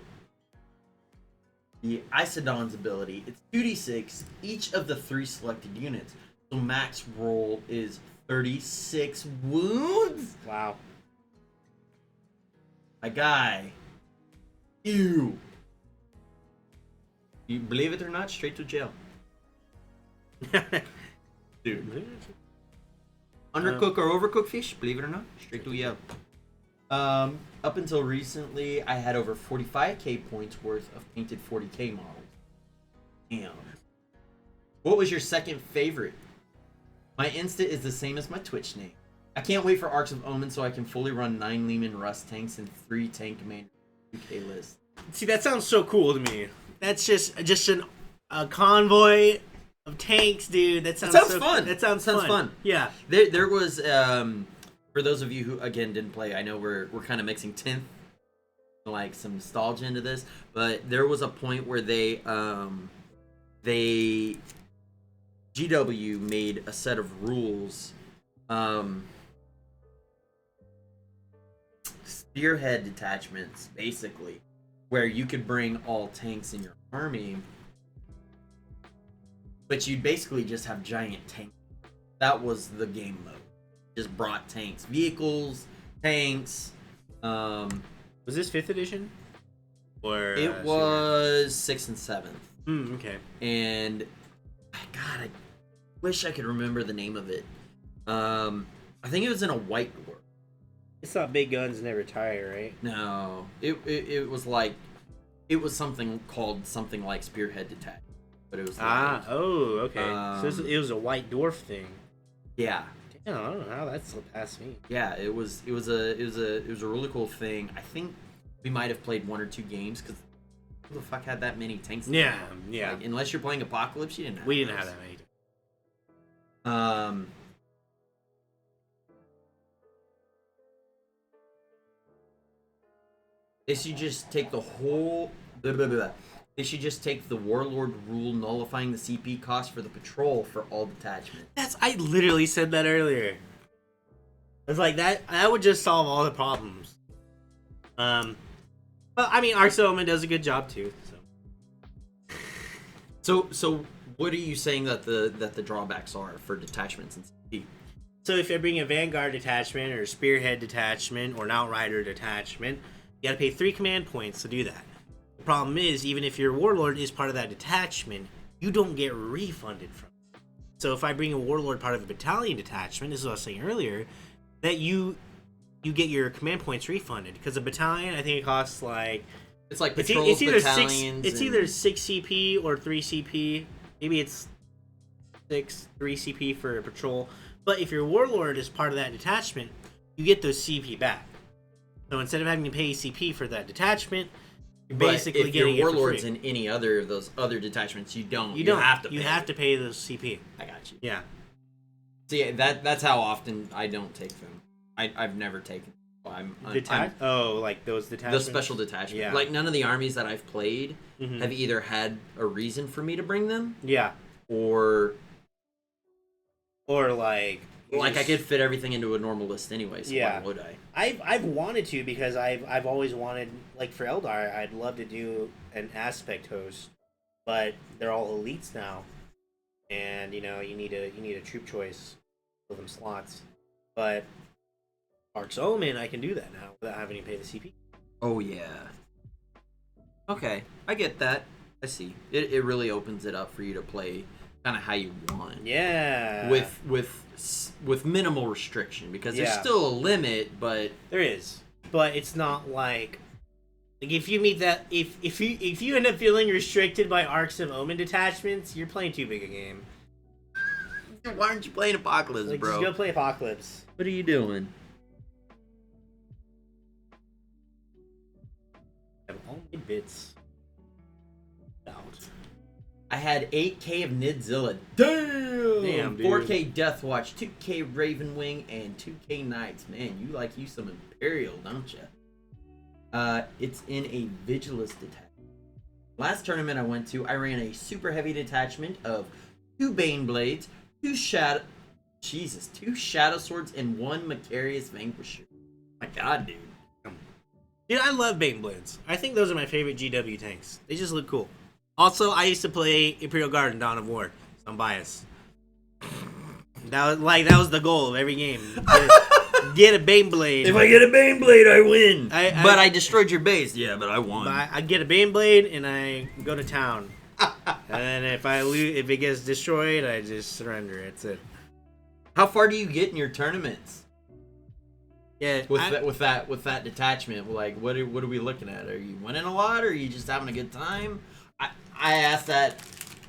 the Isodon's ability, it's 2d6 each of the 3 selected units. So max roll is 36 wounds? Wow. My guy. Ew. You believe it or not, straight to jail. Dude. Undercooked or overcooked fish, believe it or not, straight to jail. Up until recently, I had over 45k points worth of painted 40k models. Damn. What was your second favorite? My Insta is the same as my Twitch name. I can't wait for Arcs of Omen so I can fully run 9 Lehman Rust tanks and 3 tank commander 2k list. See, that sounds so cool to me. That's just a convoy of tanks, dude. That sounds fun. That sounds fun. Yeah. There was for those of you who again didn't play, I know we're kind of mixing 10th some nostalgia into this, but there was a point where GW made a set of rules, spearhead detachments basically, where you could bring all tanks in your army, but you'd basically just have giant tanks. That was the game mode. Just brought tanks, vehicles, tanks. Was this 5th edition? Or it was 6th and 7th. Okay. And God, I wish I could remember the name of it. I think it was in a white dwarf. It's not Big Guns Never Tire, right? No, it was something called something like Spearhead Detach, but it was okay. So it was a white dwarf thing. Yeah. Damn, I don't know how that slipped past me. Yeah, it was a really cool thing. I think we might have played 1 or 2 games because who the fuck had that many tanks? Yeah. Unless you're playing Apocalypse, you didn't have. We didn't have that many. They should just take the whole. They should just take the Warlord rule nullifying the CP cost for the patrol for all detachments. I literally said that earlier. It's like that would just solve all the problems. But I mean, Arc Omen does a good job too. So What are you saying that the drawbacks are for detachments in CP? So if you're bringing a Vanguard detachment or a Spearhead detachment or an Outrider detachment, you got to pay 3 command points to do that. The problem is, even if your Warlord is part of that detachment, you don't get refunded from it. So if I bring a Warlord part of a battalion detachment, this is what I was saying earlier, that you get your command points refunded. Because a battalion, I think it costs like... It's like patrols, battalions... It's either 6 CP or 3 CP. Maybe it's 3 CP for a patrol. But if your Warlord is part of that detachment, you get those CP back. So instead of having to pay CP for that detachment, you're basically if getting your it for Warlord's free. in any other of those other detachments, you don't. You don't. have to pay. You have to pay those CP. I got you. Yeah. See, that's how often I don't take them. I've never taken them. Like those detachments? The special detachment. Yeah. Like, none of the armies that I've played have either had a reason for me to bring them. Yeah. Or like I could fit everything into a normal list anyway, so yeah. why would I? I've wanted to, because I've always wanted, like for Eldar, I'd love to do an aspect host, but they're all elites now, and you need a troop choice for them slots. But Ark's Omen, I can do that now without having to pay the CP. Oh yeah. Okay, I get that. I see. It really opens it up for you to play kind of how you want. Yeah. With minimal restriction, because there's Yeah. still a limit, but There is, but it's not like if you meet that if you end up feeling restricted by Arcs of Omen detachments, you're playing too big a game. why aren't you playing Apocalypse, Like, bro? just go play Apocalypse. What are you doing? I have all my bits out. I had 8K of Nidzilla. Damn, dude. 4K Deathwatch, 2K Ravenwing, and 2K Knights. Man, you like you some Imperial, don't you? It's in a Vigilus detachment. Last tournament I went to, I ran a super heavy detachment of 2 Bane Blades, 2 Shadow Swords, and 1 Macarius Vanquisher. My God, dude. Dude, I love Bane Blades. I think those are my favorite GW tanks. They just look cool. Also, I used to play Imperial Guard in Dawn of War, so I'm biased. That was the goal of every game. Get a Bane Blade. If I get a Bane Blade, I win. But I destroyed your base. Yeah, but I won. I get a Bane Blade and I go to town. And then if it gets destroyed, I just surrender. That's it. How far do you get in your tournaments? Yeah, With that detachment, like what are we looking at? Are you winning a lot, or are you just having a good time? I asked that.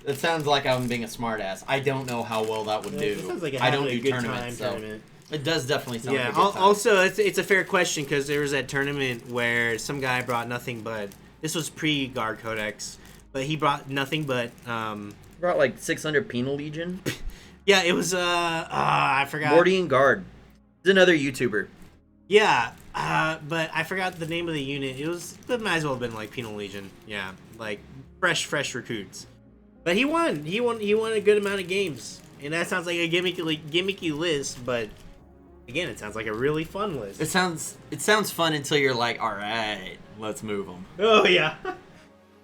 It sounds like I'm being a smartass. I don't know how well that would do. It sounds like I don't a do good tournaments, tournament. It does definitely sound like a Yeah. good time. Also, it's a fair question, because there was that tournament where some guy brought nothing but, this was pre-Guard Codex, but he brought nothing but Brought like 600 Penal Legion. yeah, it was I forgot. Mordian Guard. It's another YouTuber. Yeah, but I forgot the name of the unit. It might as well have been like Penal Legion. Yeah, like fresh recruits. But he won. He won a good amount of games, and that sounds like a gimmicky list. But again, it sounds like a really fun list. It sounds fun until you're like, all right, let's move them. Oh yeah,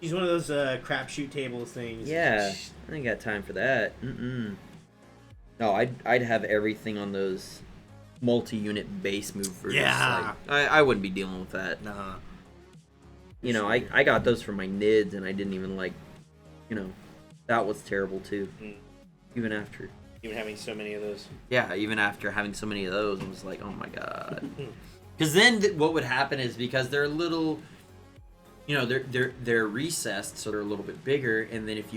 he's one of those crapshoot tables things. Yeah, I ain't got time for that. No, I'd have everything on those multi-unit base movers. Yeah. Like, I wouldn't be dealing with that. Nah. You know, I got those for my NIDs, and I didn't even like, that was terrible too. Even after. Even having so many of those. Yeah, even after having so many of those, it was like, oh my god. Because then what would happen is, because they're little, they're recessed, so they're a little bit bigger, and then if you